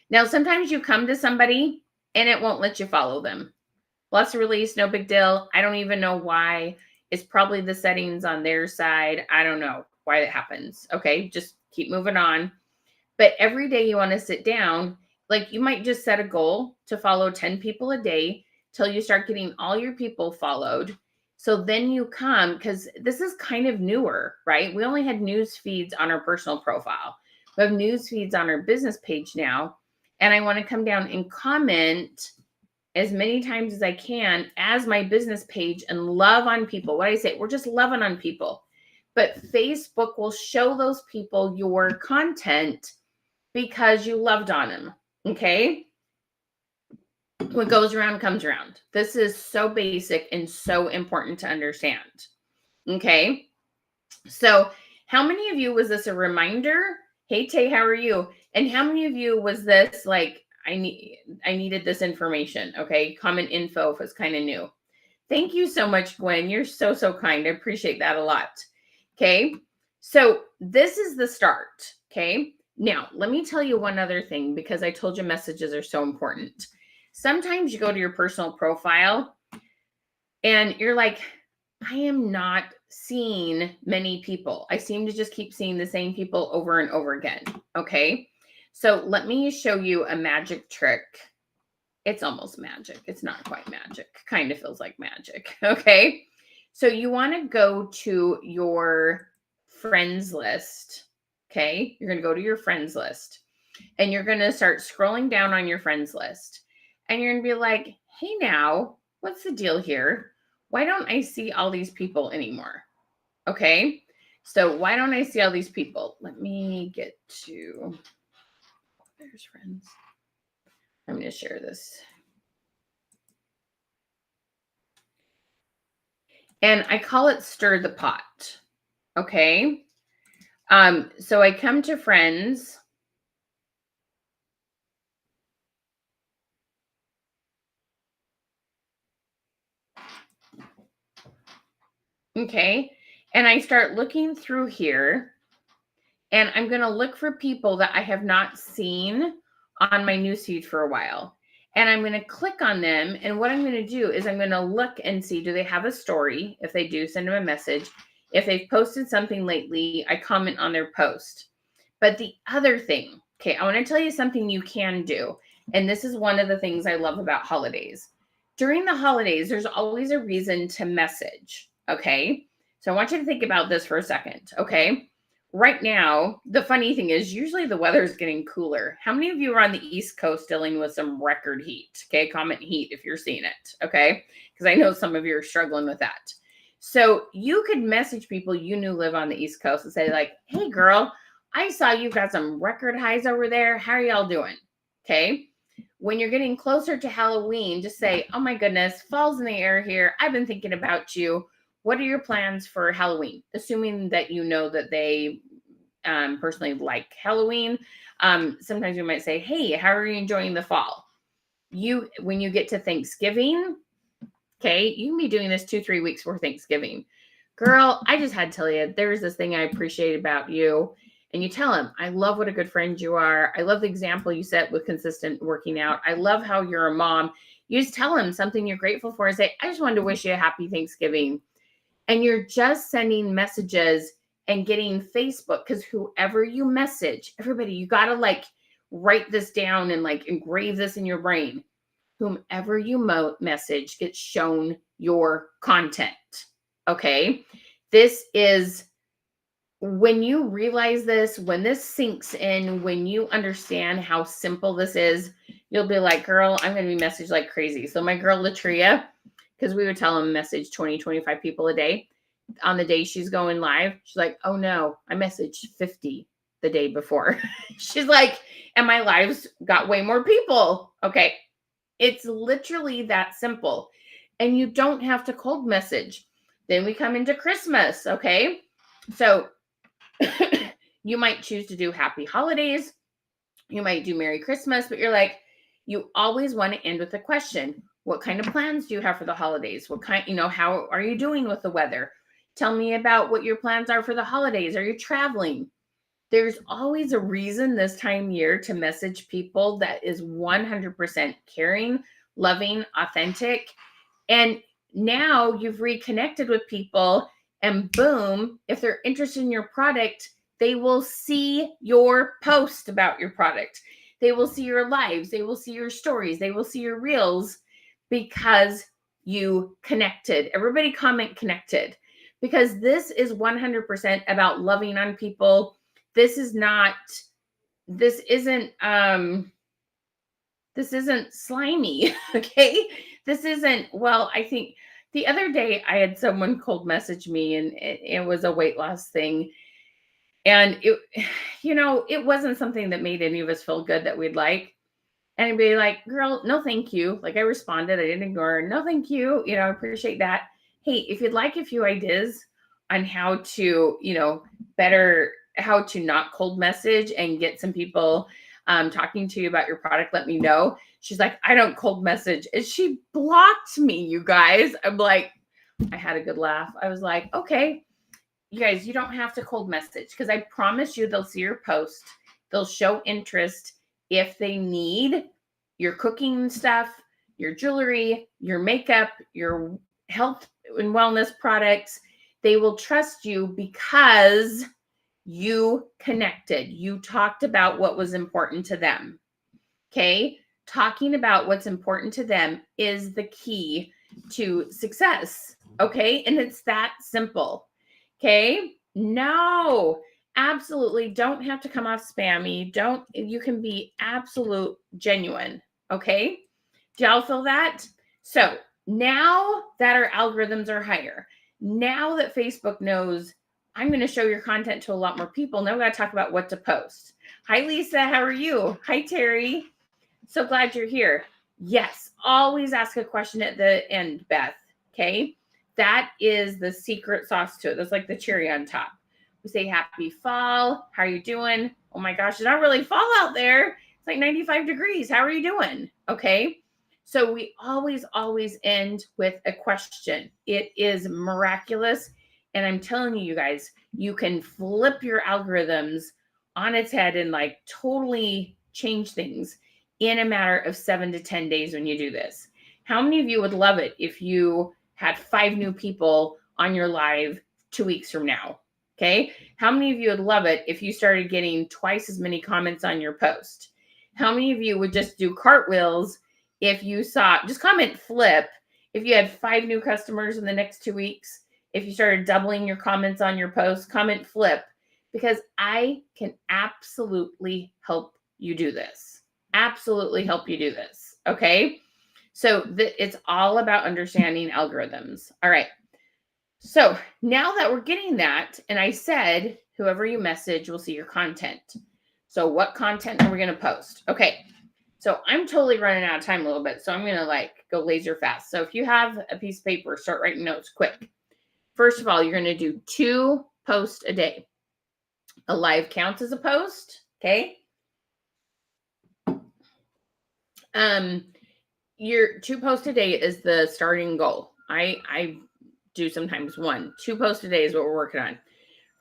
Now, sometimes you come to somebody and it won't let you follow them. Let's release, no big deal. I don't even know why. It's probably the settings on their side. I don't know why that happens. Okay, just keep moving on. But every day you want to sit down, like you might just set a goal to follow 10 people a day till you start getting all your people followed. So then you come, because this is kind of newer, right? We only had news feeds on our personal profile. We have news feeds on our business page now. And I want to come down and comment as many times as I can as my business page and love on people. What I say, we're just loving on people. But Facebook will show those people your content because you loved on them. Okay. What goes around comes around. This is so basic and so important to understand. Okay. So, how many of you was this a reminder? Hey, Tay, how are you? And how many of you was this like, I needed this information? Okay. Comment info if it's kind of new. Thank you so much, Gwen. You're so, so kind. I appreciate that a lot. Okay. So this is the start. Okay. Now, let me tell you one other thing, because I told you messages are so important. Sometimes you go to your personal profile and you're like, I am not seeing many people. I seem to just keep seeing the same people over and over again. Okay. So let me show you a magic trick. It's almost magic. It's not quite magic. Kind of feels like magic. Okay. So you want to go to your friends list. Okay. You're going to go to your friends list and you're going to start scrolling down on your friends list. And you're going to be like, hey, now, what's the deal here? Why don't I see all these people anymore? Okay. So why don't I see all these people? Let me get to, there's friends. I'm going to share this. And I call it stir the pot. Okay. So I come to friends. Okay. And I start looking through here. And I'm going to look for people that I have not seen on my newsfeed for a while. And I'm going to click on them. And what I'm going to do is I'm going to look and see, do they have a story? If they do, send them a message. If they've posted something lately, I comment on their post. But the other thing, okay, I want to tell you something you can do. And this is one of the things I love about holidays. During the holidays, there's always a reason to message. Okay. So I want you to think about this for a second. Okay. Right now, the funny thing is usually the weather is getting cooler. How many of you are on the East Coast dealing with some record heat? Okay, comment heat if you're seeing it. Okay, because I know some of you are struggling with that. So you could message people you knew live on the East Coast and say like, hey girl, I saw you've got some record highs over there. How are y'all doing? Okay. When you're getting closer to Halloween, just say, oh my goodness, fall's in the air here. I've been thinking about you. What are your plans for Halloween? Assuming that you know that they personally like Halloween. Sometimes you might say, hey, how are you enjoying the fall? When you get to Thanksgiving, okay, you can be doing this 2-3 weeks before Thanksgiving. Girl, I just had to tell you, there's this thing I appreciate about you. And you tell him, I love what a good friend you are. I love the example you set with consistent working out. I love how you're a mom. You just tell him something you're grateful for and say, I just wanted to wish you a happy Thanksgiving. And you're just sending messages and getting Facebook, because whoever you message, everybody, you got to like write this down and like engrave this in your brain. Whomever you message gets shown your content. Okay. This is when you realize this, when this sinks in, when you understand how simple this is, you'll be like, girl, I'm going to be messaged like crazy. So my girl, Latria, because we would tell them message 20, 25 people a day. On the day she's going live, she's like, oh no, I messaged 50 the day before. She's like, and my lives got way more people. Okay. It's literally that simple. and you don't have to cold message. Then we come into Christmas, okay? So you might choose to do happy holidays. You might do Merry Christmas, but you're like, you always want to end with a question. What kind of plans do you have for the holidays? What kind, how are you doing with the weather? Tell me about what your plans are for the holidays. Are you traveling? There's always a reason this time of year to message people that is 100% caring, loving, authentic. And now you've reconnected with people, and boom, if they're interested in your product, they will see your post about your product. They will see your lives. They will see your stories. They will see your reels because you connected. Everybody comment connected, because this is 100% about loving on people. This isn't slimy. Okay. This isn't, well, I think the other day I had someone cold message me, and it was a weight loss thing. And it wasn't something that made any of us feel good that we'd like. And I'd be like, girl, no, thank you. Like, I responded, I didn't ignore her. No, thank you. I appreciate that. Hey, if you'd like a few ideas on how to, better, how to not cold message and get some people talking to you about your product, let me know. She's like, I don't cold message. And she blocked me, you guys. I'm like, I had a good laugh. I was like, okay, you guys, you don't have to cold message, because I promise you they'll see your post. They'll show interest if they need your cooking stuff, your jewelry, your makeup, your health and wellness products. They will trust you because you connected. You talked about what was important to them. Okay? Talking about what's important to them is the key to success. Okay? And it's that simple. Okay? No, absolutely don't have to come off spammy. You can be absolute genuine. Okay? Do y'all feel that? So now that our algorithms are higher, now that Facebook knows I'm going to show your content to a lot more people, now we got to talk about what to post. Hi, Lisa. How are you? Hi, Terry. So glad you're here. Yes, always ask a question at the end, Beth. Okay? That is the secret sauce to it. That's like the cherry on top. We say happy fall. How are you doing? Oh my gosh, it's not really fall out there. It's like 95 degrees. How are you doing? Okay? So we always end with a question. It is miraculous. And I'm telling you guys, you can flip your algorithms on its head and like totally change things in a matter of 7 to 10 days when you do this. How many of you would love it if you had 5 new people on your live 2 weeks from now? Okay. How many of you would love it if you started getting twice as many comments on your post? How many of you would just do cartwheels if you saw, just comment flip, if you had 5 new customers in the next 2 weeks, if you started doubling your comments on your post, comment flip, because I can absolutely help you do this. Absolutely help you do this. Okay. So it's all about understanding algorithms. All right. So now that we're getting that, and I said, whoever you message will see your content. So what content are we going to post? Okay. So I'm totally running out of time a little bit. So I'm going to go laser fast. So if you have a piece of paper, start writing notes quick. First of all, you're going to do 2 posts a day. A live counts as a post. Okay. Your 2 posts a day is the starting goal. I do sometimes 1. 2 posts a day is what we're working on.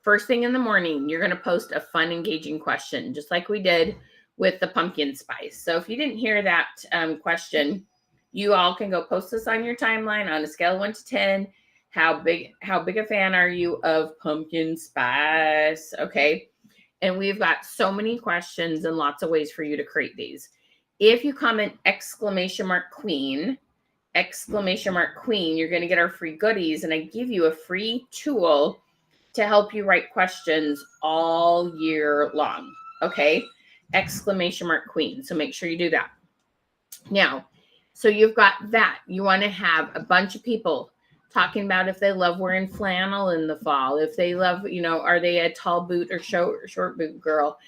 First thing in the morning, you're going to post a fun, engaging question, just like we did with the pumpkin spice. So if you didn't hear that question, you all can go post this on your timeline on a scale of 1 to 10. How big a fan are you of pumpkin spice? Okay. And we've got so many questions and lots of ways for you to create these. If you comment !Queen, !Queen, you're going to get our free goodies. And I give you a free tool to help you write questions all year long. Okay. !Queen. So make sure you do that. Now, so you've got that. You want to have a bunch of people talking about if they love wearing flannel in the fall, if they love, are they a tall boot or short boot girl?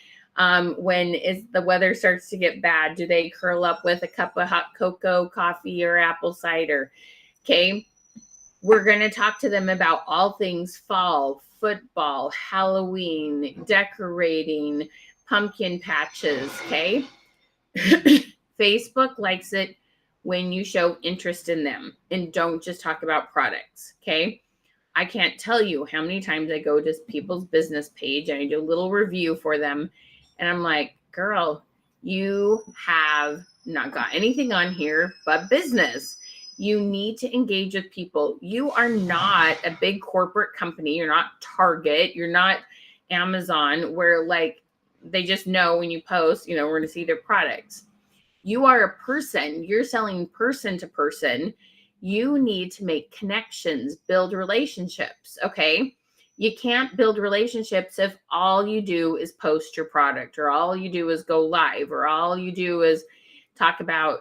When the weather starts to get bad, do they curl up with a cup of hot cocoa, coffee, or apple cider? Okay. We're going to talk to them about all things fall, football, Halloween, decorating, pumpkin patches. Okay. Facebook likes it when you show interest in them and don't just talk about products. Okay. I can't tell you how many times I go to people's business page and I do a little review for them. And I'm like, girl, you have not got anything on here but business. You need to engage with people. You are not a big corporate company. You're not Target. You're not Amazon, where like they just know when you post, we're going to see their products. You are a person. You're selling person to person. You need to make connections, build relationships. Okay. You can't build relationships if all you do is post your product, or all you do is go live, or all you do is talk about,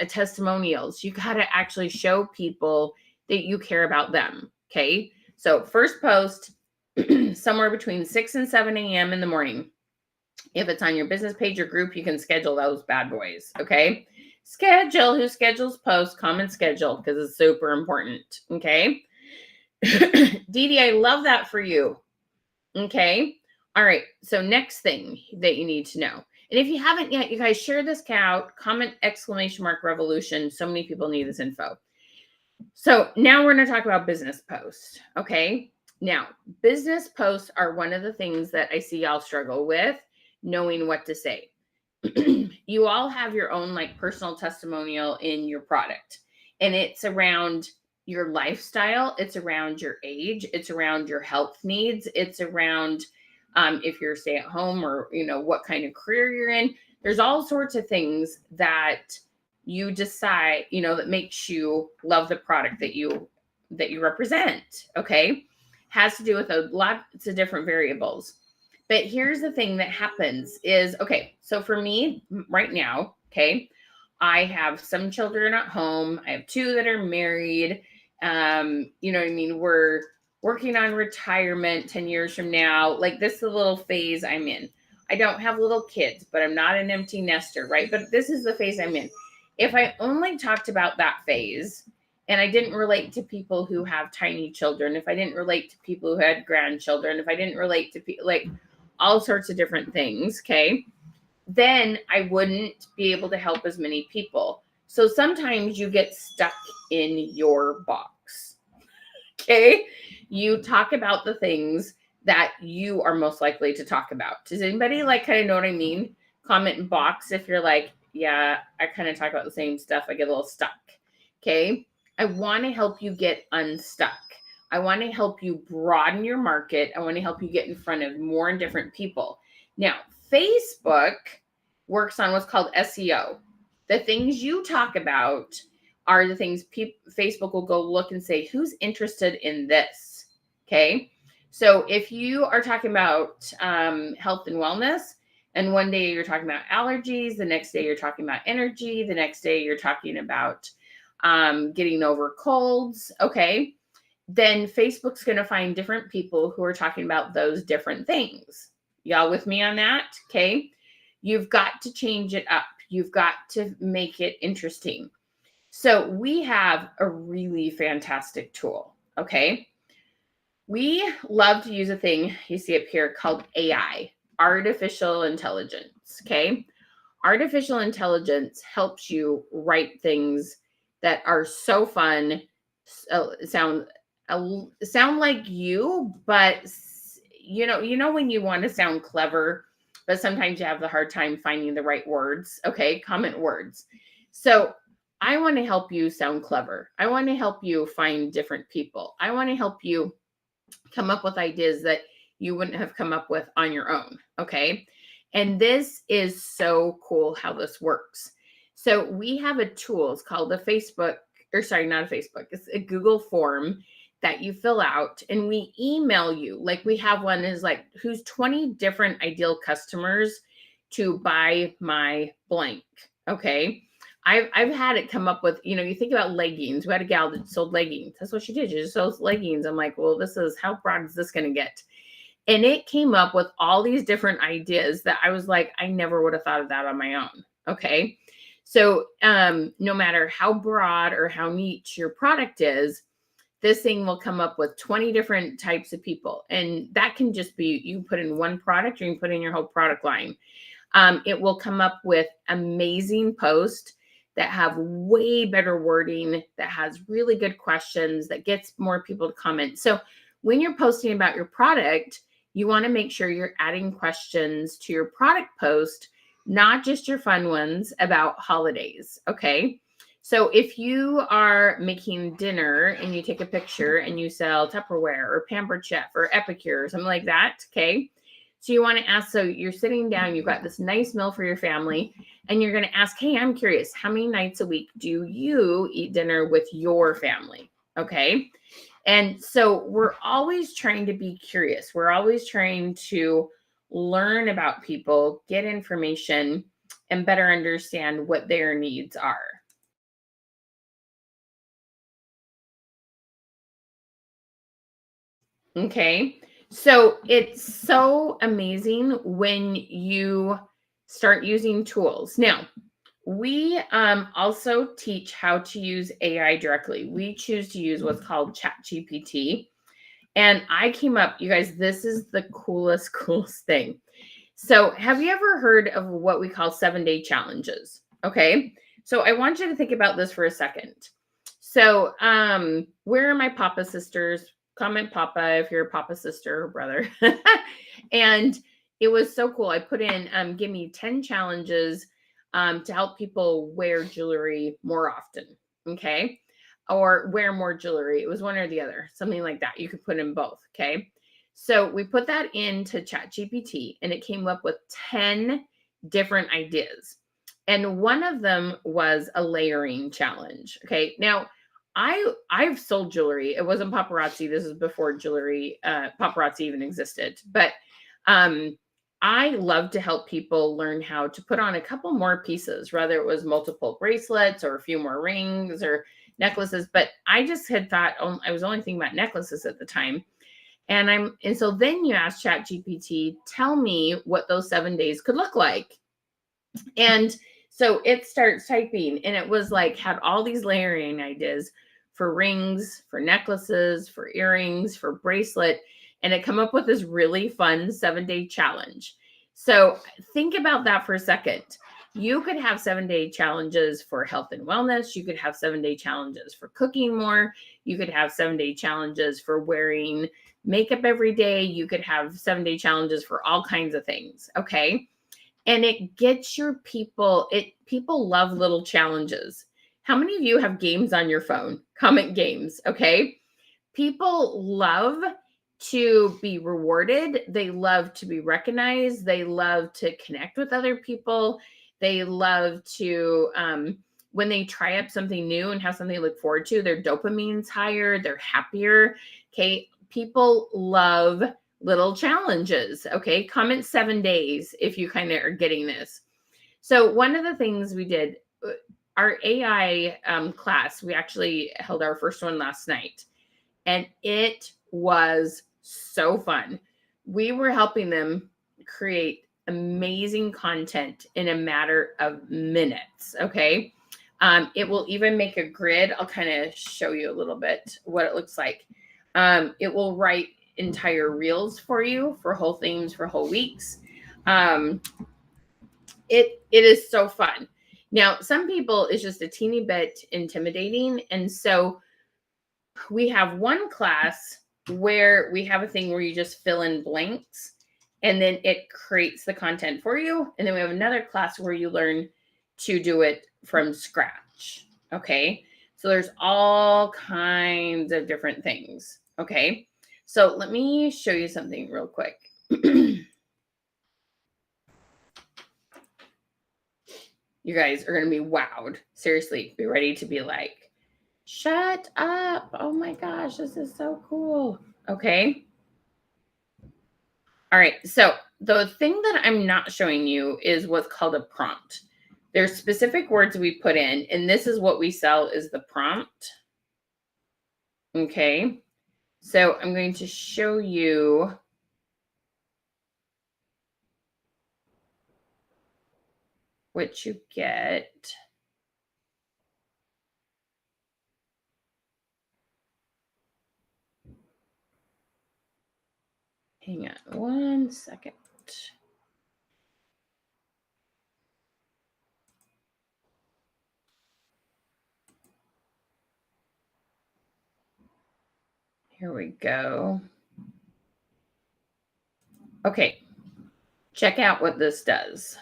testimonials. You got to actually show people that you care about them. Okay. So first post somewhere between 6 and 7 a.m. in the morning. If it's on your business page or group, you can schedule those bad boys. Okay. Schedule. Who schedules posts? Comment schedule, because it's super important. Okay. Dee, I love that for you. Okay. All right. So next thing that you need to know. And if you haven't yet, you guys share this out, comment !revolution. So many people need this info. So now we're going to talk about business posts. Okay. Now, business posts are one of the things that I see y'all struggle with, knowing what to say. You all have your own like personal testimonial in your product, and it's around your lifestyle. It's around your age. It's around your health needs. It's around if you're stay at home, or, what kind of career you're in. There's all sorts of things that you decide, that makes you love the product that you represent. Okay. Has to do with lots of different variables. But here's the thing that happens is, okay, so for me right now, okay, I have some children at home. I have 2 that are married. You know what I mean? We're working on retirement 10 years from now. Like, this is the little phase I'm in. I don't have little kids, but I'm not an empty nester, right? But this is the phase I'm in. If I only talked about that phase, and I didn't relate to people who have tiny children, if I didn't relate to people who had grandchildren, if I didn't relate to people like all sorts of different things, okay, then I wouldn't be able to help as many people. So sometimes you get stuck in your box. Okay. You talk about the things that you are most likely to talk about. Does anybody like kind of know what I mean? Comment in box if you're like, yeah, I kind of talk about the same stuff. I get a little stuck. Okay. I want to help you get unstuck. I want to help you broaden your market. I want to help you get in front of more and different people. Now, Facebook works on what's called SEO. The things you talk about are the things Facebook will go look and say, who's interested in this? Okay. So if you are talking about health and wellness, and one day you're talking about allergies, the next day you're talking about energy, the next day you're talking about getting over colds, okay, then Facebook's going to find different people who are talking about those different things. Y'all with me on that? Okay. You've got to change it up. You've got to make it interesting. So we have a really fantastic tool. Okay. We love to use a thing you see up here called AI, artificial intelligence. Okay. Artificial intelligence helps you write things that are so fun, sound like you, but you know when you want to sound clever, but sometimes you have the hard time finding the right words. Okay, comment words. So I want to help you sound clever. I want to help you find different people. I want to help you come up with ideas that you wouldn't have come up with on your own. Okay. And this is so cool how this works. So we have a tool. It's called not a Facebook. It's a Google form that you fill out, and we email you. Like, we have one is like, who's 20 different ideal customers to buy my blank. Okay. I've had it come up with, you think about leggings. We had a gal that sold leggings. That's what she did. She just sells leggings. I'm like, well, how broad is this going to get? And it came up with all these different ideas that I was like, I never would have thought of that on my own. Okay. So no matter how broad or how niche your product is, this thing will come up with 20 different types of people. And that can just be, you put in one product or you can put in your whole product line. It will come up with amazing posts that have way better wording, that has really good questions, that gets more people to comment. So when you're posting about your product, you want to make sure you're adding questions to your product post, not just your fun ones about holidays. Okay. So if you are making dinner and you take a picture and you sell Tupperware or Pampered Chef or Epicure or something like that, okay. So you want to ask, so you're sitting down, you've got this nice meal for your family, and you're going to ask, hey, I'm curious, how many nights a week do you eat dinner with your family? Okay. And so we're always trying to be curious. We're always trying to learn about people, get information, and better understand what their needs are. Okay. So it's so amazing when you start using tools. Now, we also teach how to use AI directly. We choose to use what's called ChatGPT. And I came up, you guys, this is the coolest thing. So, have you ever heard of what we call 7-day challenges? Okay. So, I want you to think about this for a second. So, where are my Papa sisters? Comment Papa if you're a Papa sister or brother. And it was so cool. I put in, give me 10 challenges to help people wear jewelry more often. Okay. Or wear more jewelry. It was one or the other, something like that. You could put in both. Okay. So we put that into ChatGPT and it came up with 10 different ideas. And one of them was a layering challenge. Okay. Now, I've sold jewelry. It wasn't paparazzi. This is before jewelry paparazzi even existed. But I love to help people learn how to put on a couple more pieces, whether it was multiple bracelets or a few more rings or necklaces. But I just had thought, I was only thinking about necklaces at the time. And so then you ask ChatGPT, tell me what those 7 days could look like. And so it starts typing, and it was like, had all these layering ideas for rings, for necklaces, for earrings, for bracelet. And it come up with this really fun 7-day challenge. So think about that for a second. You could have 7-day challenges for health and wellness. You could have 7-day challenges for cooking more. You could have 7-day challenges for wearing makeup every day. You could have 7-day challenges for all kinds of things. Okay. And it gets your people, people love little challenges. How many of you have games on your phone? Comment games, okay? People love to be rewarded. They love to be recognized. They love to connect with other people. They love to, when they try up something new and have something to look forward to, their dopamine's higher, they're happier. Okay. People love little challenges. Okay. Comment 7 days if you kind of are getting this. So one of the things we did, our AI class, we actually held our first one last night, and it was so fun. We were helping them create amazing content in a matter of minutes. Okay. It will even make a grid. I'll kind of show you a little bit what it looks like. It will write entire reels for you, for whole themes, for whole weeks. It is so fun. Now, some people it's just a teeny bit intimidating. And so we have one class where we have a thing where you just fill in blanks and then it creates the content for you. And then we have another class where you learn to do it from scratch. Okay. So there's all kinds of different things. Okay. So let me show you something real quick. You guys are going to be wowed. Seriously, be ready to be like, shut up. Oh my gosh, this is so cool. Okay. All right. So the thing that I'm not showing you is what's called a prompt. There's specific words we put in, and this is what we sell is the prompt. Okay. So I'm going to show you what you get. Hang on 1 second. Here we go. Okay, check out what this does.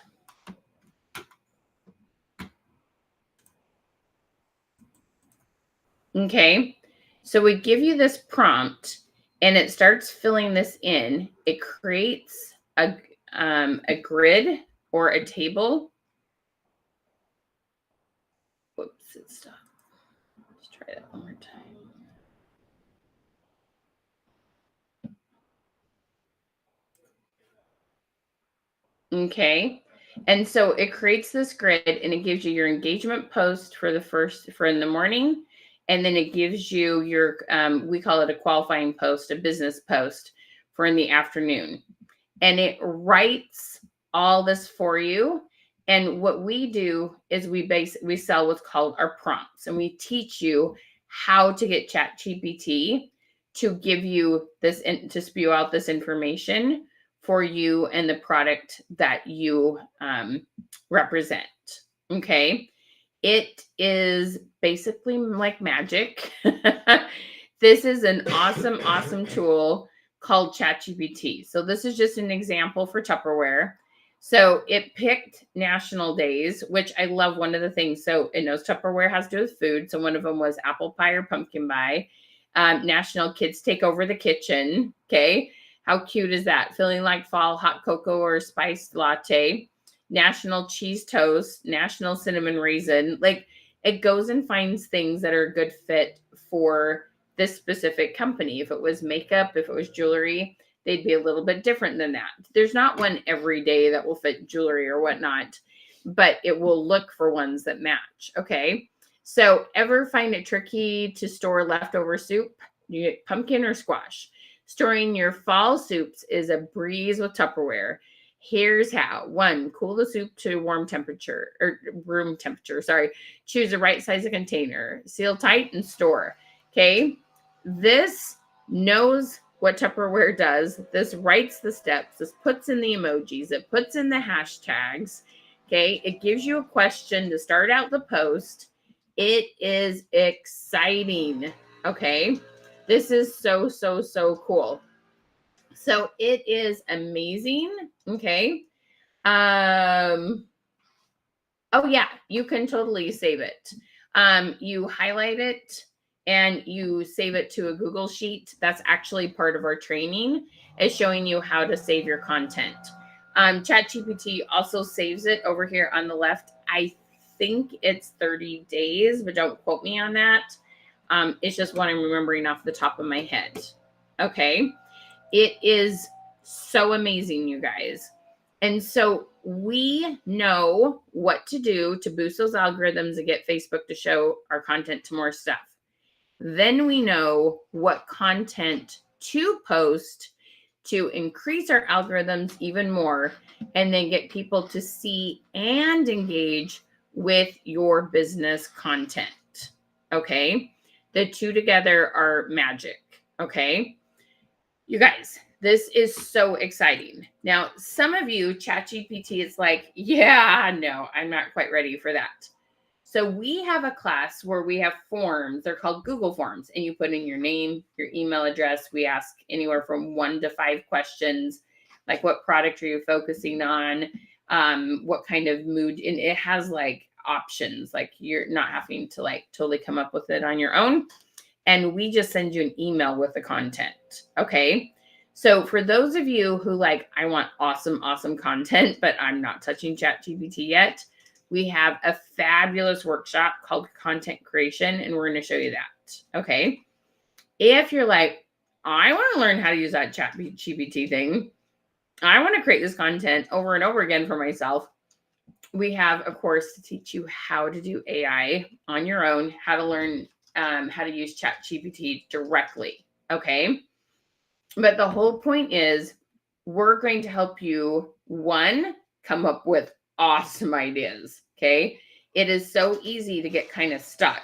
Okay, so we give you this prompt and it starts filling this in. It creates a grid or a table. Whoops, it stopped. Let's try that one more time. Okay. And so it creates this grid and it gives you your engagement post for in the morning. And then it gives you your, we call it a qualifying post, a business post for in the afternoon. And it writes all this for you. And what we do is we sell what's called our prompts, and we teach you how to get ChatGPT to give you this, to spew out this information for you and the product that you represent. Okay. It is basically like magic. This is an awesome tool called ChatGPT. So this is just an example for Tupperware. So it picked national days, which I love. One of the things, so it knows Tupperware has to do with food. So one of them was apple pie or pumpkin pie. National Kids Take Over the Kitchen. Okay. How cute is that? Feeling like fall, hot cocoa or spiced latte. National Cheese Toast, National Cinnamon Raisin. Like, it goes and finds things that are a good fit for this specific company. If it was makeup, if it was jewelry, they'd be a little bit different than that. There's not one every day that will fit jewelry or whatnot, but it will look for ones that match. Okay. So ever find it tricky to store leftover soup? You get pumpkin or squash? Storing your fall soups is a breeze with Tupperware. Here's how. 1, cool the soup to room temperature. Sorry. Choose the right size of container. Seal tight and store. Okay. This knows what Tupperware does. This writes the steps. This puts in the emojis. It puts in the hashtags. Okay. It gives you a question to start out the post. It is exciting. Okay. This is so cool. So it is amazing. Okay. Oh yeah, you can totally save it. You highlight it and you save it to a Google Sheet. That's actually part of our training, is showing you how to save your content. ChatGPT also saves it over here on the left. I think it's 30 days, but don't quote me on that. It's just what I'm remembering off the top of my head. Okay. It is so amazing, you guys. And so we know what to do to boost those algorithms and get Facebook to show our content to more stuff. Then we know what content to post to increase our algorithms even more, and then get people to see and engage with your business content. Okay. The two together are magic. Okay. You guys, this is so exciting. Now, some of you, ChatGPT is like, yeah, no, I'm not quite ready for that. So we have a class where we have forms. They're called Google Forms, and you put in your name, your email address. We ask anywhere from 1 to 5 questions, like what product are you focusing on? What kind of mood? And it has like options, like you're not having to like totally come up with it on your own. And we just send you an email with the content. Okay. So for those of you who like, I want awesome content, but I'm not touching ChatGPT yet, we have a fabulous workshop called Content Creation, and we're going to show you that. Okay. If you're like, I want to learn how to use that ChatGPT thing, I want to create this content over and over again for myself, we have a course to teach you how to do AI on your own, how to learn how to use ChatGPT directly. Okay. But the whole point is we're going to help you, 1, come up with awesome ideas. Okay. It is so easy to get kind of stuck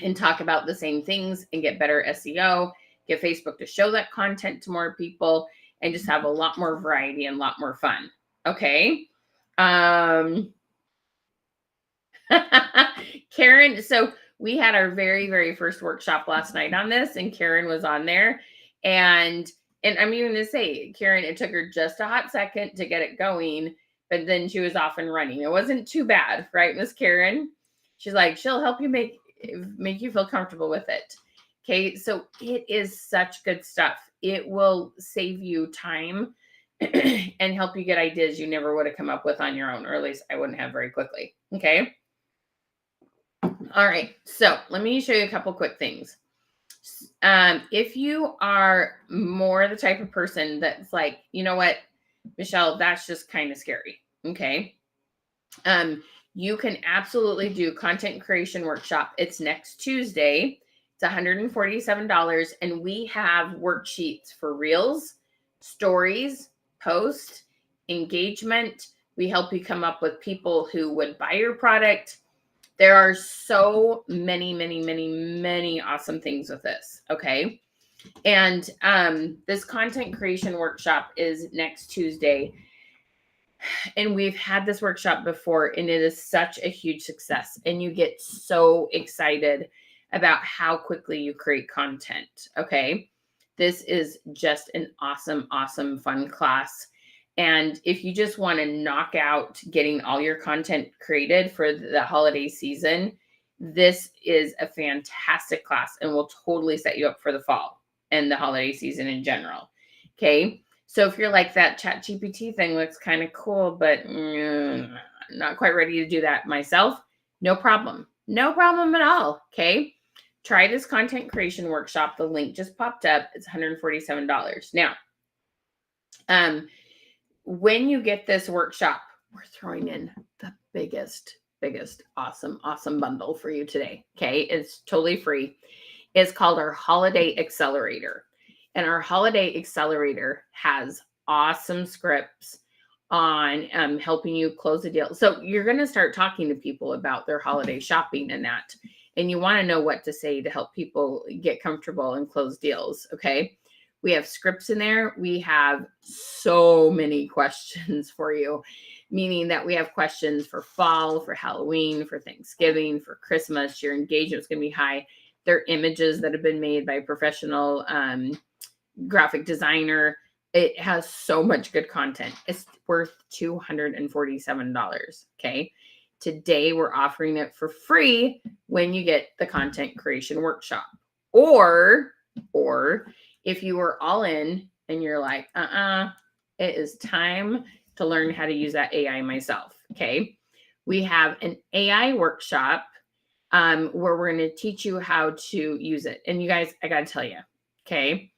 and talk about the same things and get better SEO, get Facebook to show that content to more people. and just have a lot more variety and a lot more fun. Okay. Karen, so we had our very, very first workshop last night on this, and Karen was on there. And I'm even going to say, Karen, it took her just a hot second to get it going, but then she was off and running. It wasn't too bad, right, Miss Karen? She's like, she'll help you make you feel comfortable with it. Okay, so it is such good stuff. It will save you time and help you get ideas you never would have come up with on your own, or at least I wouldn't have very quickly. Okay. All right, so let me show you a couple quick things. If you are more the type of person that's like, you know what, Michelle, that's just kind of scary. Okay. You can absolutely do content creation workshop. It's next Tuesday. It's $147. And we have worksheets for reels, stories, post, engagement. We help you come up with people who would buy your product. There are so many, many, many, many awesome things with this. Okay. And this content creation workshop is next Tuesday. And we've had this workshop before, and it is such a huge success. And you get so excited about how quickly you create content. Okay. This is just an awesome, awesome, fun class. And if you just want to knock out getting all your content created for the holiday season, this is a fantastic class and will totally set you up for the fall and the holiday season in general. Okay. So if you're like, that ChatGPT thing looks kind of cool, but not quite ready to do that myself, no problem. No problem at all. Okay. Try this content creation workshop. The link just popped up. It's $147. Now, when you get this workshop, we're throwing in the biggest, awesome bundle for you today. Okay. It's totally free. It's called our Holiday Accelerator. And our Holiday Accelerator has awesome scripts on helping you close a deal. So you're going to start talking to people about their holiday shopping and that. And you want to know what to say to help people get comfortable and close deals. Okay. We have scripts in there. We have so many questions for you, meaning that we have questions for fall, for Halloween, for Thanksgiving, for Christmas. Your engagement's going to be high. They're images that have been made by professional graphic designer. It has so much good content. It's worth $247. Okay. Today we're offering it for free when you get the content creation workshop. Or if you were all in and you're like, it is time to learn how to use that AI myself. Okay. We have an AI workshop where we're going to teach you how to use it. And you guys, I got to tell you, okay,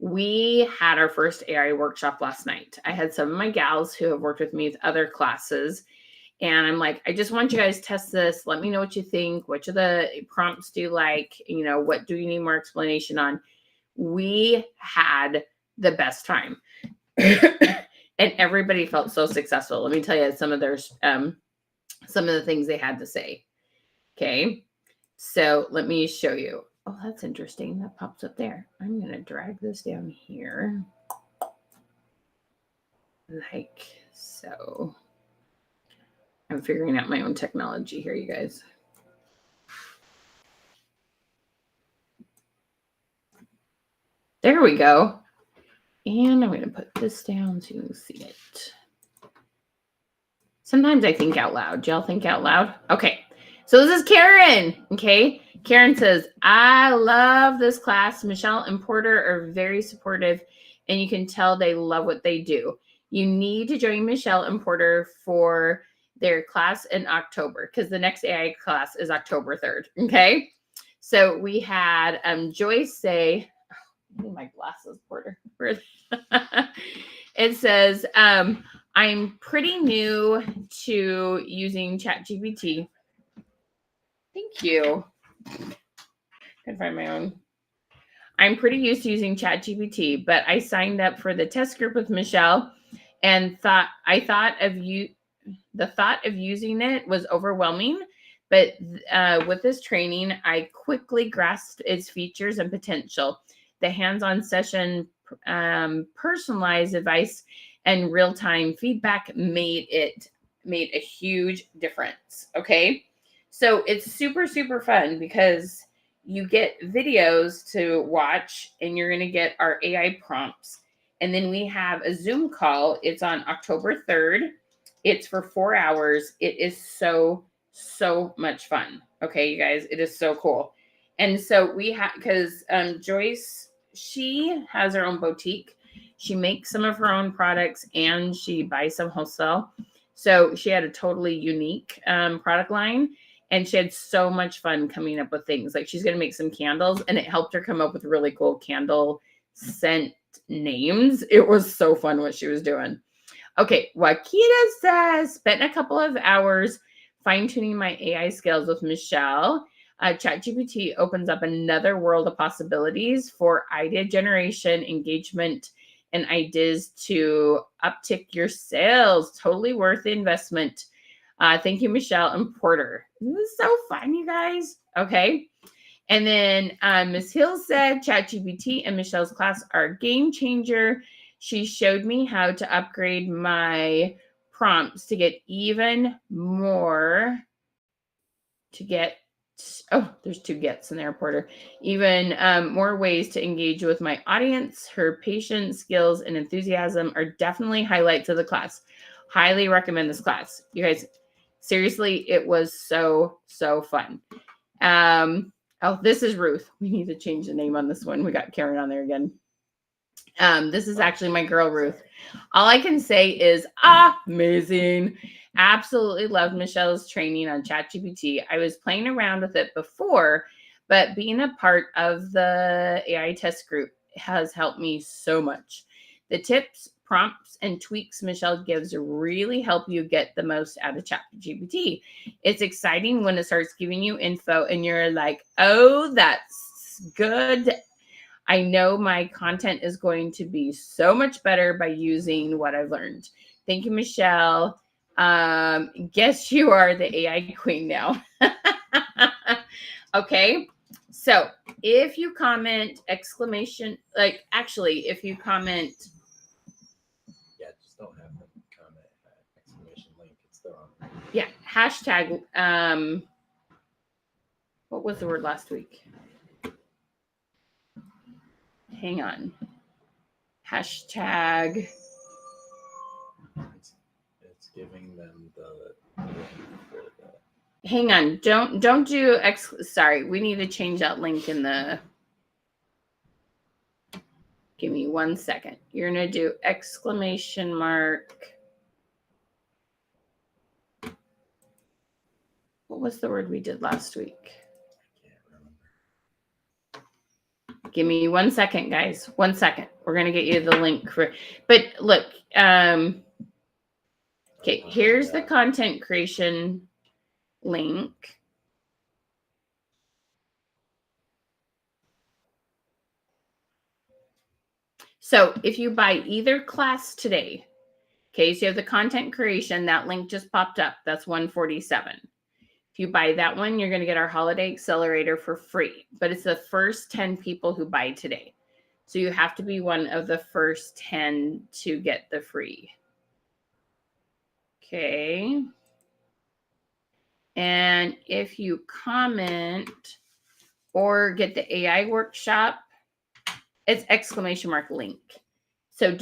we had our first AI workshop last night. I had some of my gals who have worked with me with other classes. And I'm like, I just want you guys to test this. Let me know what you think. Which of the prompts do you like? You know, what do you need more explanation on? We had the best time. And everybody felt so successful. Let me tell you some of the things they had to say. Okay. So let me show you. Oh, that's interesting. That pops up there. I'm going to drag this down here. Like so. I'm figuring out my own technology here, you guys. There we go. And I'm going to put this down so you can see it. Sometimes I think out loud. Do y'all think out loud? Okay. So this is Karen. Okay. Karen says, I love this class. Michelle and Porter are very supportive, and you can tell they love what they do. You need to join Michelle and Porter for their class in October, because the next AI class is October 3rd. Okay. So we had Joyce say, I need my glasses, Porter. It says, I'm pretty new to using ChatGPT. Thank you. I can find my own. I'm pretty used to using ChatGPT, but I signed up for the test group with Michelle and the thought of using it was overwhelming. But with this training, I quickly grasped its features and potential. The hands-on session personalized advice and real-time feedback made a huge difference. Okay. So it's super, super fun because you get videos to watch and you're going to get our AI prompts. And then we have a Zoom call. It's on October 3rd. It's for 4 hours. It is so, so much fun. Okay, you guys, it is so cool. And so we have, because Joyce, she has her own boutique. She makes some of her own products and she buys some wholesale. So she had a totally unique product line. And she had so much fun coming up with things. Like she's going to make some candles and it helped her come up with really cool candle scent names. It was so fun what she was doing. Okay, Wakita says, spent a couple of hours fine-tuning my AI skills with Michelle. ChatGPT opens up another world of possibilities for idea generation, engagement, and ideas to uptick your sales. Totally worth the investment. Thank you, Michelle and Porter. This is so fun, you guys. Okay. And then Ms. Hill said, ChatGPT and Michelle's class are a game changer. She showed me how to upgrade my prompts to get even more, there's 2 gets in there, Porter. Even more ways to engage with my audience. Her patience, skills, and enthusiasm are definitely highlights of the class. Highly recommend this class. You guys, seriously, it was so, so fun. This is Ruth. We need to change the name on this one. We got Karen on there again. This is actually my girl, Ruth. All I can say is amazing. Absolutely loved Michelle's training on ChatGPT. I was playing around with it before, but being a part of the AI test group has helped me so much. The tips, prompts, and tweaks Michelle gives really help you get the most out of ChatGPT. It's exciting when it starts giving you info and you're like, oh, that's good. I know my content is going to be so much better by using what I've learned. Thank you, Michelle. Guess you are the AI queen now. Okay. So if you comment exclamation, if you comment. Yeah, just don't have the comment exclamation link. It's the wrong one. Yeah. Hashtag. What was the word last week? Hang on. Hashtag. It's giving them the link for the. Hang on. Don't do sorry. We need to change that link in the. Give me 1 second. You're going to do exclamation mark. What was the word we did last week? I can't remember. Give me 1 second, guys. 1 second. We're going to get you the link for, but look, okay, here's the content creation link. So if you buy either class today, okay, so you have the content creation, that link just popped up. That's $147. If you buy that one, you're going to get our holiday accelerator for free, but it's the first 10 people who buy today. So you have to be one of the first 10 to get the free. Okay. And if you comment or get the AI workshop, it's exclamation mark link. So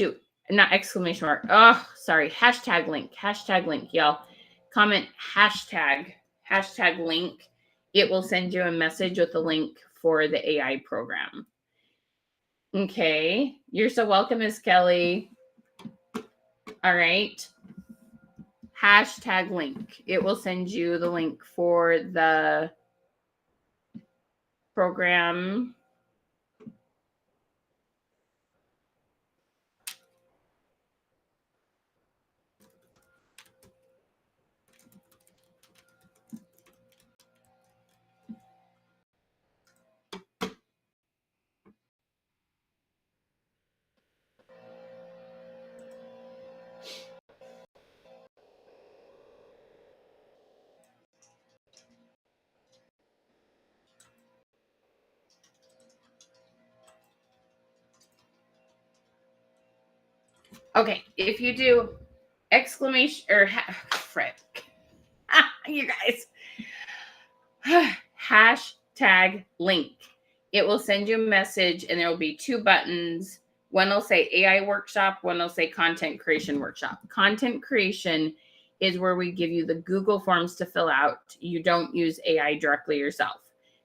not exclamation mark. Oh, sorry. Hashtag link, y'all. Comment hashtag link. It will send you a message with the link for the AI program. Okay. You're so welcome, Miss Kelly. All right. Hashtag link. It will send you the link for the program. Okay, if you do exclamation or frick, you guys, hashtag link, it will send you a message and there will be two buttons. One will say AI workshop, one will say content creation workshop. Content creation is where we give you the Google forms to fill out. You don't use AI directly yourself.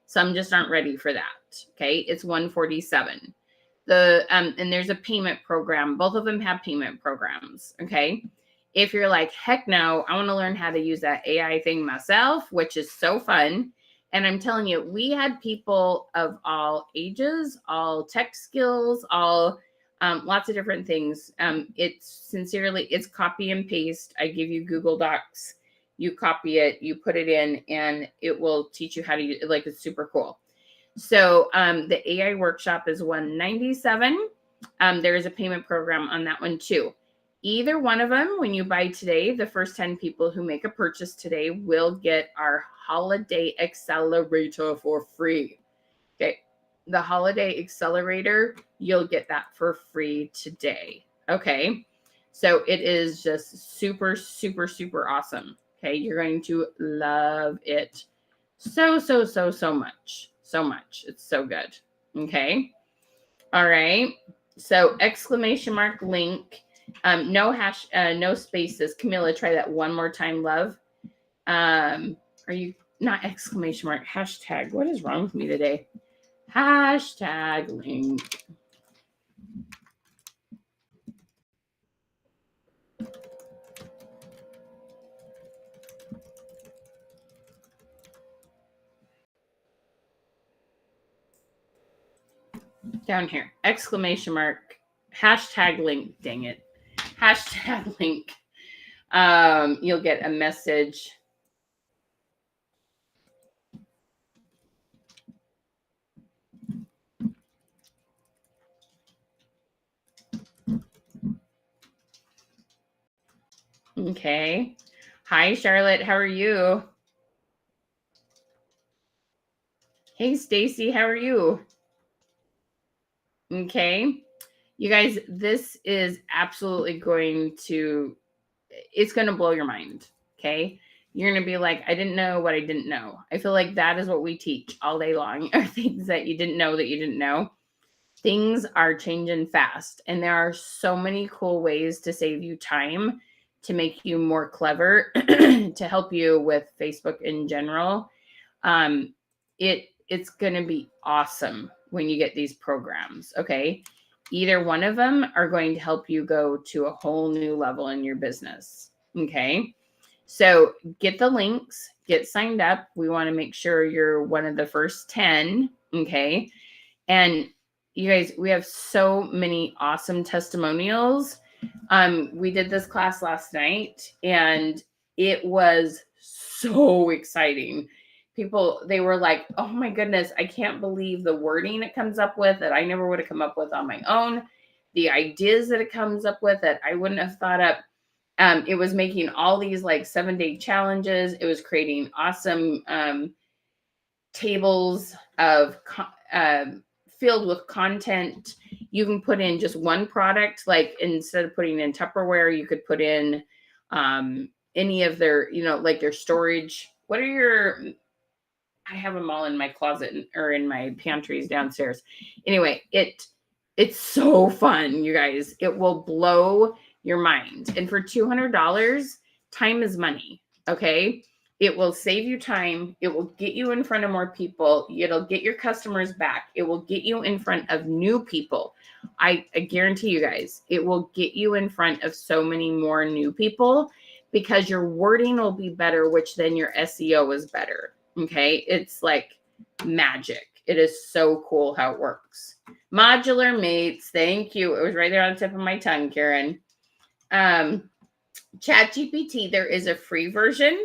Some just aren't ready for that. Okay, it's 147. And there's a payment program. Both of them have payment programs. Okay. If you're like, heck no, I want to learn how to use that AI thing myself, which is so fun. And I'm telling you, we had people of all ages, all tech skills, all lots of different things. It's copy and paste. I give you Google Docs, you copy it, you put it in, and it will teach you how to use it. Like, it's super cool. So the AI workshop is 197. There is a payment program on that one too. Either one of them, when you buy today, the first 10 people who make a purchase today will get our holiday accelerator for free. Okay. The holiday accelerator, you'll get that for free today. Okay. So it is just super, super, super awesome. Okay. You're going to love it so much. So much. It's so good. Okay. All right. So exclamation mark link. No hash, no spaces. Camilla, try that one more time, love. Are you not exclamation mark? Hashtag. What is wrong with me today? Hashtag link. Down here. Exclamation mark. Hashtag link. Dang it. Hashtag link. You'll get a message. Okay. Hi, Charlotte. How are you? Hey, Stacy. How are you? Okay. You guys, this is absolutely it's going to blow your mind. Okay. You're going to be like, I didn't know what I didn't know. I feel like that is what we teach all day long, are things that you didn't know that you didn't know. Things are changing fast, and there are so many cool ways to save you time, to make you more clever, to help you with Facebook in general. It's going to be awesome when you get these programs. Okay. Either one of them are going to help you go to a whole new level in your business. Okay. So get the links, get signed up. We want to make sure you're one of the first 10. Okay. And you guys, we have so many awesome testimonials. We did this class last night and it was so exciting. People, they were like, oh my goodness, I can't believe the wording it comes up with that I never would have come up with on my own. The ideas that it comes up with that I wouldn't have thought up. It was making all these like 7-day challenges. It was creating awesome tables of filled with content. You can put in just one product, like instead of putting in Tupperware, you could put in any of their, like their storage. I have them all in my closet or in my pantries downstairs. Anyway, it's so fun, you guys. It will blow your mind. And for $200, time is money. Okay. It will save you time. It will get you in front of more people. It'll get your customers back. It will get you in front of new people. I guarantee you guys, it will get you in front of so many more new people because your wording will be better, which then your SEO is better. Okay. It's like magic. It is so cool how it works. Modular mates. Thank you. It was right there on the tip of my tongue, Karen. ChatGPT, there is a free version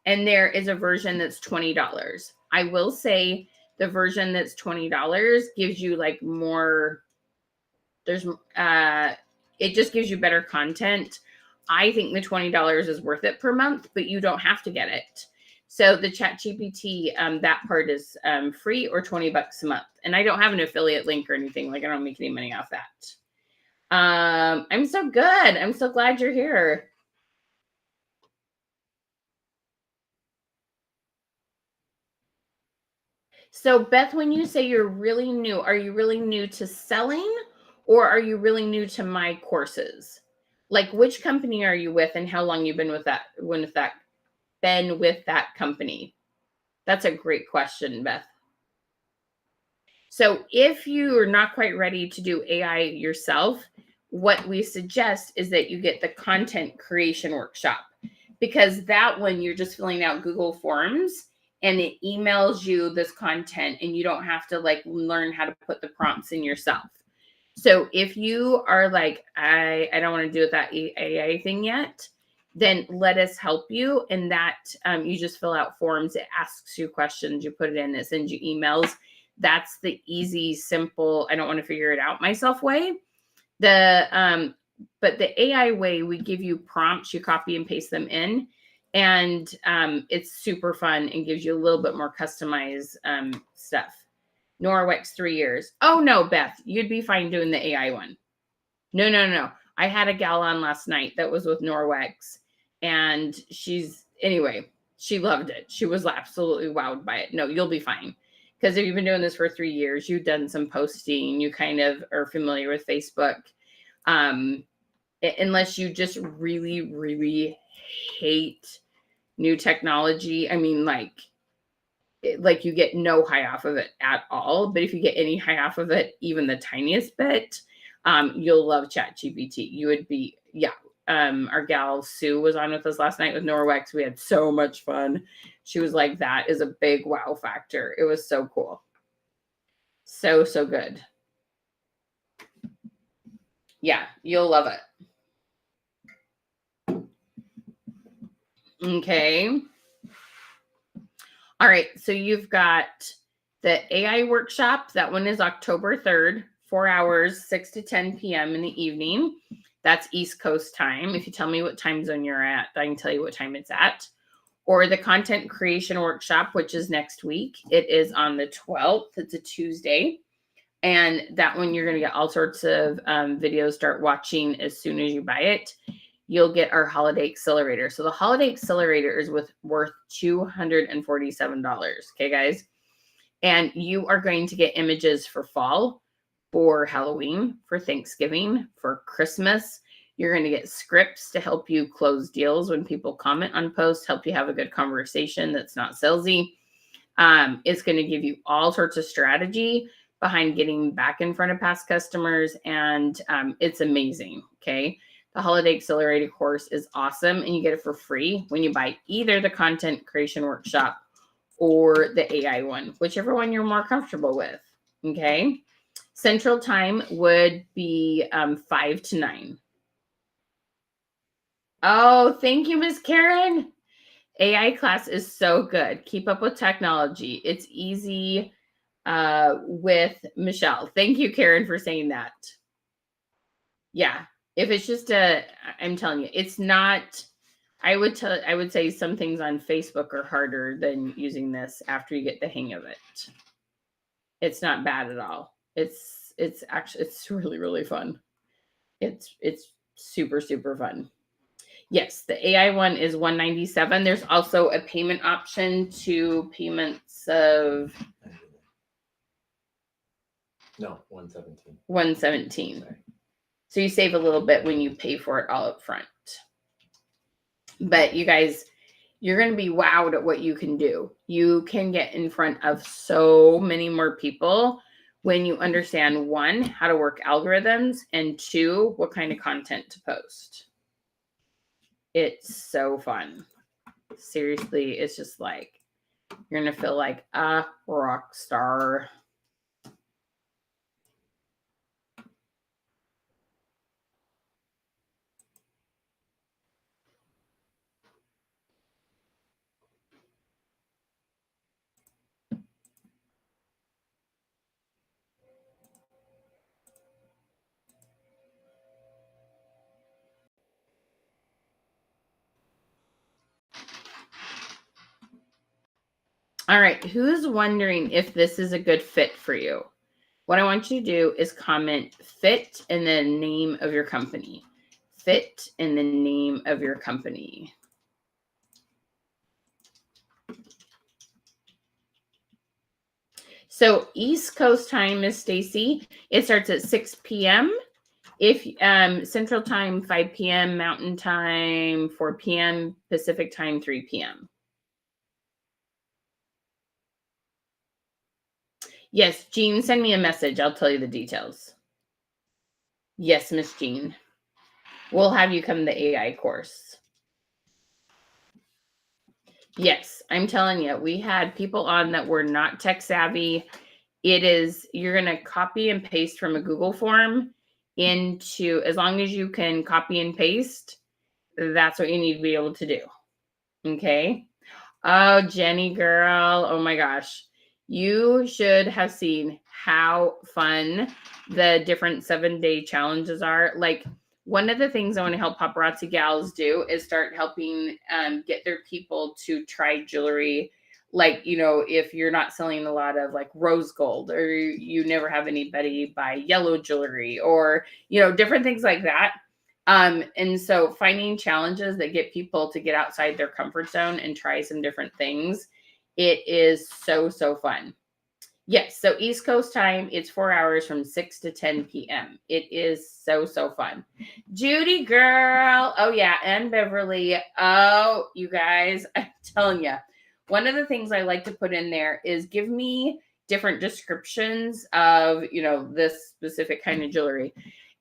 and there is a version that's $20. I will say the version that's $20 gives you like more, it just gives you better content. I think the $20 is worth it per month, but you don't have to get it. So the ChatGPT, that part is free or $20 a month. And I don't have an affiliate link or anything. Like I don't make any money off that. I'm so good. I'm so glad you're here. So, Beth, when you say you're really new, are you really new to selling or are you really new to my courses? Like, which company are you with and how long you've been with that company? That's a great question, Beth. So, if you are not quite ready to do AI yourself, what we suggest is that you get the content creation workshop, because that one you're just filling out Google Forms and it emails you this content and you don't have to like learn how to put the prompts in yourself. So if you are like, I don't want to do that AI thing yet, then let us help you. And that you just fill out forms. It asks you questions. You put it in. It sends you emails. That's the easy, simple, I don't want to figure it out myself way. But the AI way, we give you prompts, you copy and paste them in, and it's super fun and gives you a little bit more customized stuff. Norwex 3 years. Oh no, Beth, you'd be fine doing the AI one. No. I had a gal on last night that was with Norwex, and she loved it. She was absolutely wowed by it. No, you'll be fine. Because if you've been doing this for 3 years, you've done some posting, you kind of are familiar with Facebook. Unless you just really, really hate new technology. I mean, like you get no high off of it at all. But if you get any high off of it, even the tiniest bit, you'll love ChatGPT. You would be, yeah. Our gal Sue was on with us last night with Norwex. We had so much fun. She was like, that is a big wow factor. It was so cool. So good. Yeah, you'll love it. Okay. All right. So you've got the AI workshop. That one is October 3rd, 4 hours, 6 to 10 p.m. in the evening. That's East Coast time. If you tell me what time zone you're at, I can tell you what time it's at. Or the content creation workshop, which is next week. It is on the 12th. It's a Tuesday. And that one, you're going to get all sorts of videos. Start watching as soon as you buy it. You'll get our holiday accelerator. So the holiday accelerator is worth $247. Okay, guys. And you are going to get images for fall, for Halloween, for Thanksgiving, for Christmas. You're going to get scripts to help you close deals when people comment on posts, help you have a good conversation that's not salesy. It's going to give you all sorts of strategy behind getting back in front of past customers. And it's amazing. Okay. The Holiday Accelerator course is awesome. And you get it for free when you buy either the content creation workshop or the AI one, whichever one you're more comfortable with. Okay. Central time would be 5 to 9. Oh, thank you, Miss Karen. AI class is so good. Keep up with technology. It's easy with Michelle. Thank you, Karen, for saying that. Yeah. If it's just I'm telling you, it's not, I would say some things on Facebook are harder than using this after you get the hang of it. It's not bad at all. It's actually, it's really, really fun. It's super, super fun. Yes, the AI one is $197. There's also a payment option to payments of $117. $117. So you save a little bit when you pay for it all up front. But you guys, you're going to be wowed at what you can do. You can get in front of so many more people when you understand, one, how to work algorithms, and two, what kind of content to post. It's so fun. Seriously, it's just like, you're going to feel like a rock star. All right, who's wondering if this is a good fit for you? what I want you to do is comment fit and the name of your company. Fit and the name of your company. So East Coast time is Stacy. It starts at 6 p.m. If Central time, 5 p.m. Mountain time, 4 p.m. Pacific time, 3 p.m. Yes, Jean, send me a message. I'll tell you the details. Yes, Miss Jean. We'll have you come to the AI course. Yes, I'm telling you, we had people on that were not tech savvy. It is, you're going to copy and paste from a Google form into, as long as you can copy and paste, that's what you need to be able to do. Okay. Oh, Jenny girl. Oh my gosh. You should have seen how fun the different 7-day challenges are. Like, one of the things I want to help paparazzi gals do is start helping get their people to try jewelry. Like, you know, if you're not selling a lot of like rose gold, or you never have anybody buy yellow jewelry, or, you know, different things like that. And so finding challenges that get people to get outside their comfort zone and try some different things, it is so, so fun. Yes, so East Coast time, it's 4 hours from 6 to 10 p.m. It is so, so fun. Judy girl. Oh, yeah. And Beverly. Oh, you guys, I'm telling you, one of the things I like to put in there is give me different descriptions of, you know, this specific kind of jewelry.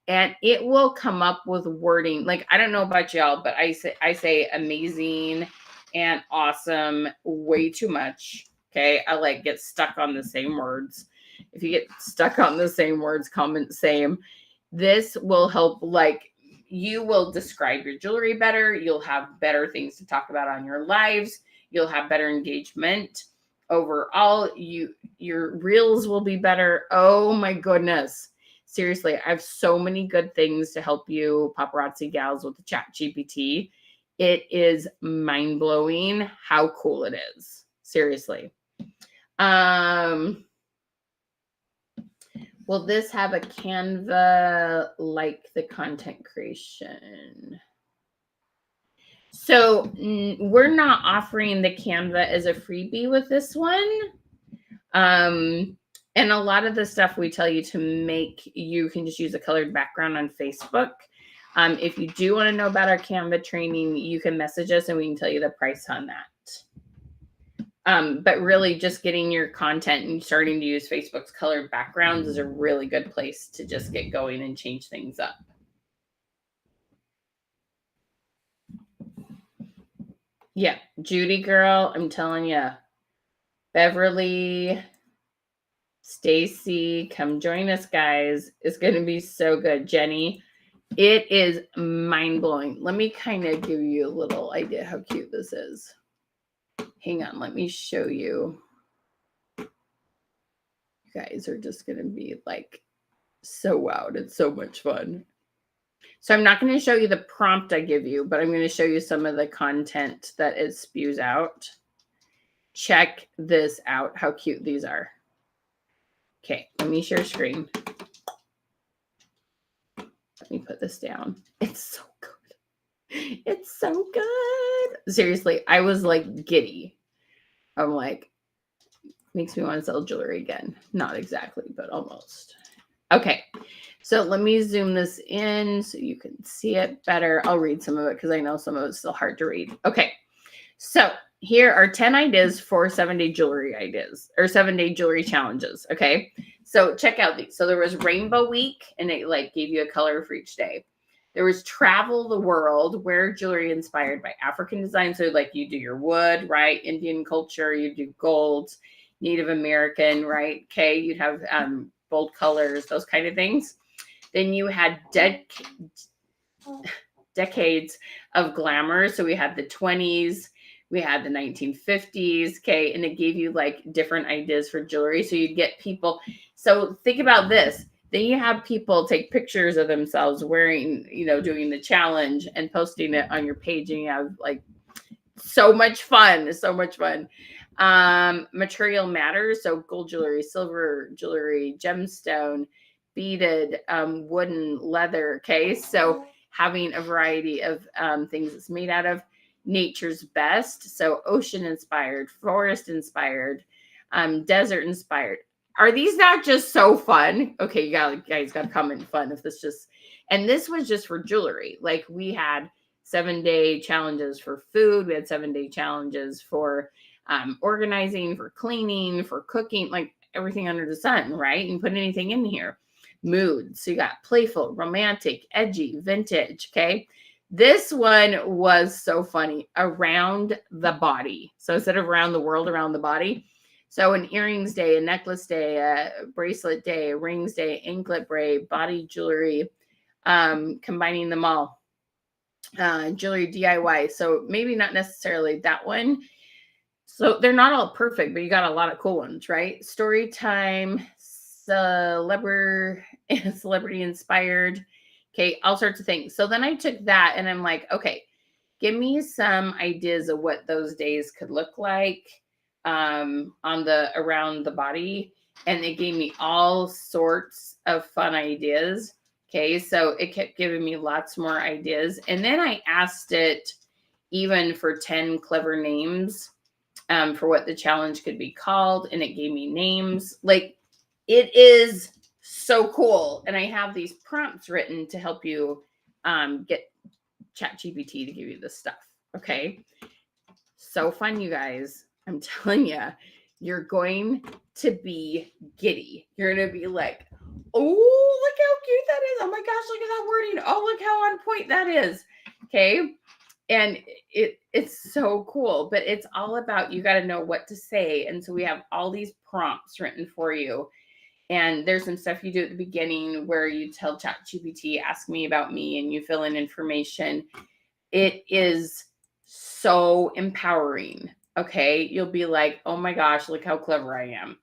And it will come up with wording. Like, I don't know about y'all, but I say amazing and awesome way too much. Okay. I like get stuck on the same words. If you get stuck on the same words, comment same. This will help, like, you will describe your jewelry better. You'll have better things to talk about on your lives. You'll have better engagement. Overall, your reels will be better. Oh my goodness. Seriously, I have so many good things to help you paparazzi gals with the Chat GPT. It is mind-blowing how cool it is. Seriously. Will this have a Canva like the content creation? So we're not offering the Canva as a freebie with this one. And a lot of the stuff we tell you to make, you can just use a colored background on Facebook. If you do want to know about our Canva training, you can message us and we can tell you the price on that. But really just getting your content and starting to use Facebook's colored backgrounds is a really good place to just get going and change things up. Yeah, Judy girl, I'm telling you. Beverly, Stacy, come join us, guys. It's going to be so good. Jenny, it is mind-blowing. Let me kind of give you a little idea how cute this is. Hang on, let me show you. You guys are just going to be like so wowed. It's so much fun. So I'm not going to show you the prompt I give you, but I'm going to show you some of the content that it spews out. Check this out, how cute these are. Okay, let me share screen. Let me put this down. It's so good. It's so good. Seriously, I was like giddy. I'm like, makes me want to sell jewelry again. Not exactly, but almost. Okay, so let me zoom this in so you can see it better. I'll read some of it because I know some of it's still hard to read. Okay, so here are 10 ideas for 7-day jewelry ideas, or 7-day jewelry challenges. Okay, so check out these. So there was Rainbow Week, and it like gave you a color for each day. There was Travel the World, wear jewelry inspired by African design. So like you do your wood, right? Indian culture, you do gold, Native American, right? Okay, you'd have bold colors, those kind of things. Then you had decades of glamour. So we had the 20s, we had the 1950s, okay, and it gave you like different ideas for jewelry. So you'd get people. So think about this. Then you have people take pictures of themselves wearing, you know, doing the challenge and posting it on your page, and you have like so much fun, so much fun. Material matters. So gold jewelry, silver jewelry, gemstone, beaded, wooden, leather. Okay. So having a variety of things it's made out of. Nature's best. So ocean inspired, forest inspired, desert inspired. Are these not just so fun? Okay, you guys got to comment fun if this just, and this was just for jewelry. Like we had 7-day challenges for food. We had 7-day challenges for organizing, for cleaning, for cooking, like everything under the sun, right? And put anything in here. Mood. So you got playful, romantic, edgy, vintage. Okay. This one was so funny. Around the body. So instead of around the world, around the body. So an earrings day, a necklace day, a bracelet day, a rings day, anklet braid, body jewelry, combining them all. Jewelry DIY. So maybe not necessarily that one. So they're not all perfect, but you got a lot of cool ones, right? Story time, celebrity inspired. Okay, all sorts of things. So then I took that and I'm like, okay, give me some ideas of what those days could look like on the around the body. And it gave me all sorts of fun ideas. Okay, so it kept giving me lots more ideas. And then I asked it even for 10 clever names for what the challenge could be called. And it gave me names. Like it is so cool. And I have these prompts written to help you get ChatGPT to give you this stuff. Okay. So fun, you guys. I'm telling you, you're going to be giddy. You're going to be like, oh, look how cute that is. Oh my gosh, look at that wording. Oh, look how on point that is. Okay. And it's so cool, but it's all about, you got to know what to say. And so we have all these prompts written for you. And there's some stuff you do at the beginning where you tell ChatGPT, ask me about me, and you fill in information. It is so empowering. Okay. You'll be like, oh my gosh, look how clever I am.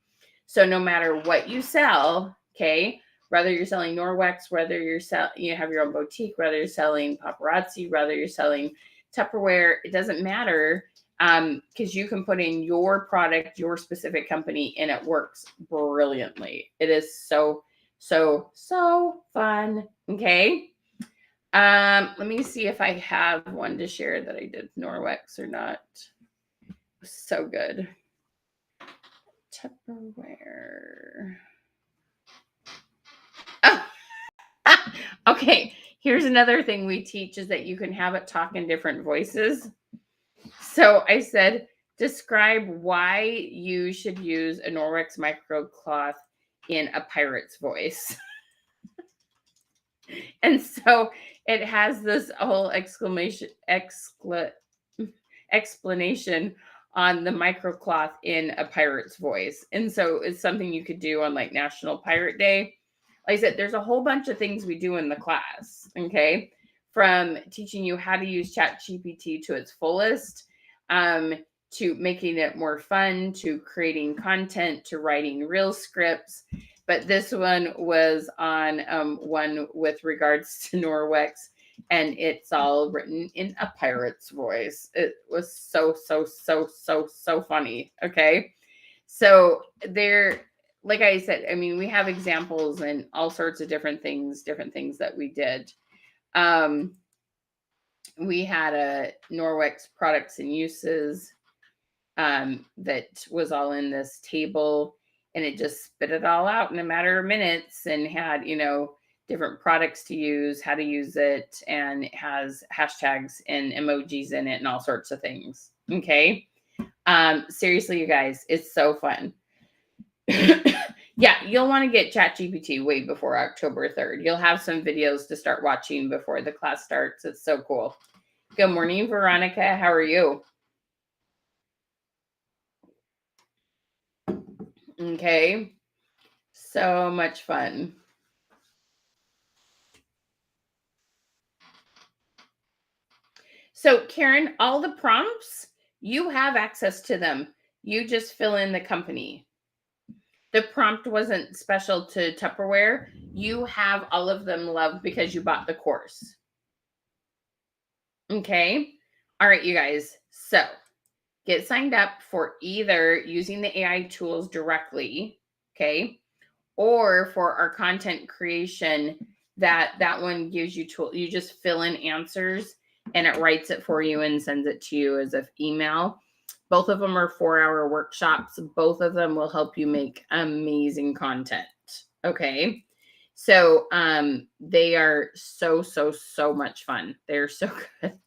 So no matter what you sell, okay, whether you're selling Norwex, whether you have your own boutique, whether you're selling paparazzi, whether you're selling Tupperware, it doesn't matter. Because you can put in your product, your specific company, and it works brilliantly. It is so fun. Okay. Let me see if I have one to share that I did Norwex or not. So good. Tupperware. Oh. Okay. Here's another thing we teach is that you can have it talk in different voices. So I said, describe why you should use a Norwex microcloth in a pirate's voice. And so it has this whole explanation on the microcloth in a pirate's voice. And so it's something you could do on like National Pirate Day. Like I said, there's a whole bunch of things we do in the class, okay? From teaching you how to use ChatGPT to its fullest, to making it more fun, to creating content, to writing real scripts. But this one was on one with regards to Norwex, and it's all written in a pirate's voice. It was so funny. Okay. So there, like I said, I mean, we have examples and all sorts of different things that we did. We had a Norwex products and uses that was all in this table, and it just spit it all out in a matter of minutes and had, different products to use, how to use it, and it has hashtags and emojis in it and all sorts of things. Okay. Seriously, you guys, it's so fun. Yeah, you'll want to get ChatGPT way before October 3rd. You'll have some videos to start watching before the class starts. It's so cool. Good morning, Veronica. How are you? Okay. So much fun. So, Karen, all the prompts, you have access to them. You just fill in the company. The prompt wasn't special to Tupperware. You have all of them loved because you bought the course. Okay. All right, you guys. So get signed up for either using the AI tools directly, okay, or for our content creation. That one gives you tool. You just fill in answers and it writes it for you and sends it to you as an email. Both of them are 4-hour workshops. Both of them will help you make amazing content. Okay. So they are so much fun. They're so good.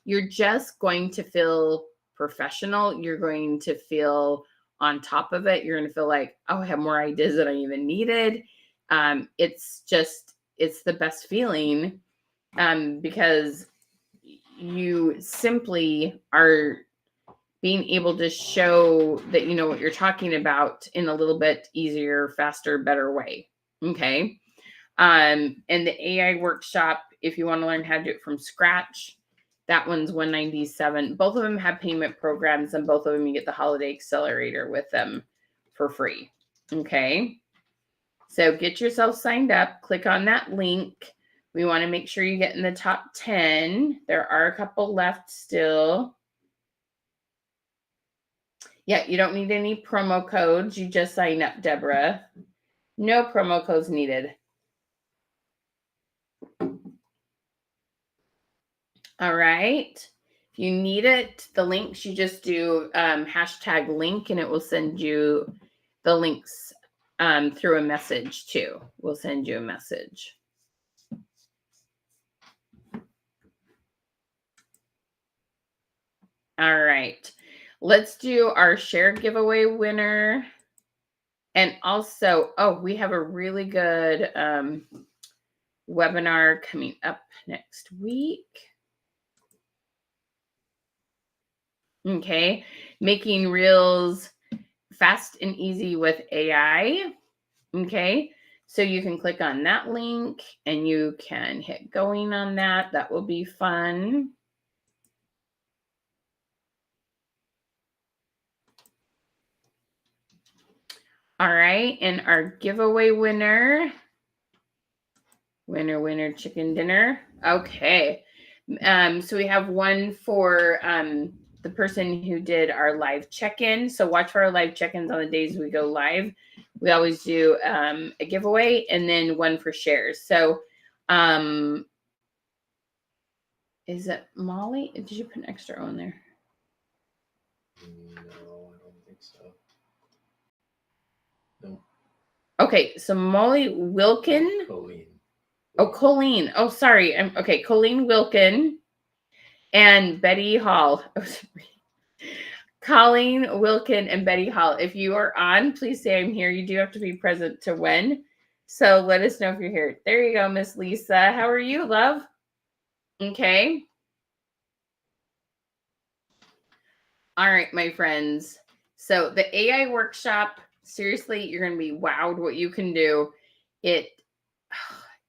You're just going to feel professional. You're going to feel on top of it. You're going to feel like, oh, I have more ideas than I even needed. It's the best feeling because you simply are being able to show that you know what you're talking about in a little bit easier, faster, better way. Okay. And the AI workshop, if you want to learn how to do it from scratch, that one's $197. Both of them have payment programs, and both of them you get the holiday accelerator with them for free. Okay. So get yourself signed up. Click on that link. We want to make sure you get in the top 10. There are a couple left still. Yeah, you don't need any promo codes. You just sign up, Deborah. No promo codes needed. All right. If you need it, the links, you just do hashtag link and it will send you the links through a message too. We'll send you a message. All right. Let's do our share giveaway winner. And also, oh, we have a really good webinar coming up next week. Okay. Making reels fast and easy with AI. Okay. So you can click on that link and you can hit going on that. That will be fun. All right. And our giveaway winner chicken dinner. Okay. So we have one for the person who did our live check-in. So watch for our live check-ins on the days we go live. We always do a giveaway and then one for shares. So is it Molly? Did you put an extra O in there? No, I don't think so. No. Okay, so Molly Wilkin. Colleen. Oh, Colleen. Oh, sorry. Okay, Colleen Wilkin and Betty Hall. Colleen Wilkin and Betty Hall. If you are on, please say I'm here. You do have to be present to win. So let us know if you're here. There you go, Miss Lisa. How are you, love? Okay. All right, my friends. So the AI workshop, seriously, you're going to be wowed what you can do. It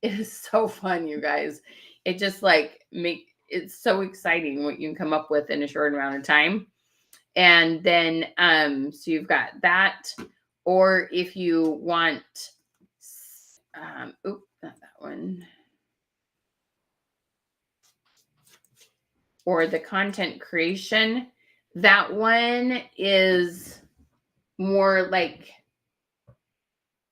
is so fun, you guys. It just it's so exciting what you can come up with in a short amount of time. And then, so you've got that, or if you want, not that one, or the content creation, that one is more like,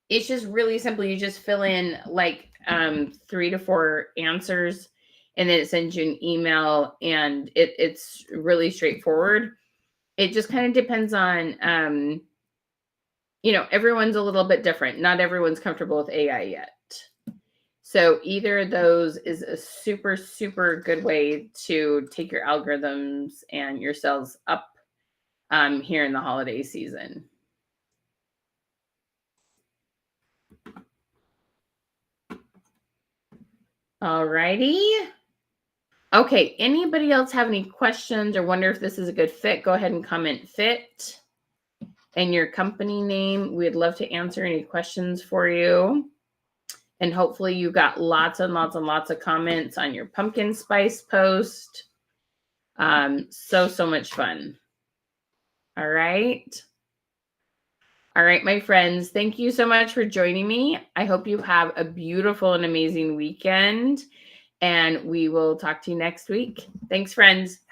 it's just really simple. You just fill in like 3 to 4 answers and then it sends you an email and it's really straightforward. It just kind of depends on, everyone's a little bit different. Not everyone's comfortable with AI yet. So either of those is a super, super good way to take your algorithms and your sales up here in the holiday season. All righty. Okay, anybody else have any questions or wonder if this is a good fit? Go ahead and comment fit and your company name. We'd love to answer any questions for you. And hopefully you got lots and lots and lots of comments on your pumpkin spice post. So much fun. All right. All right, my friends, thank you so much for joining me. I hope you have a beautiful and amazing weekend. And we will talk to you next week. Thanks, friends.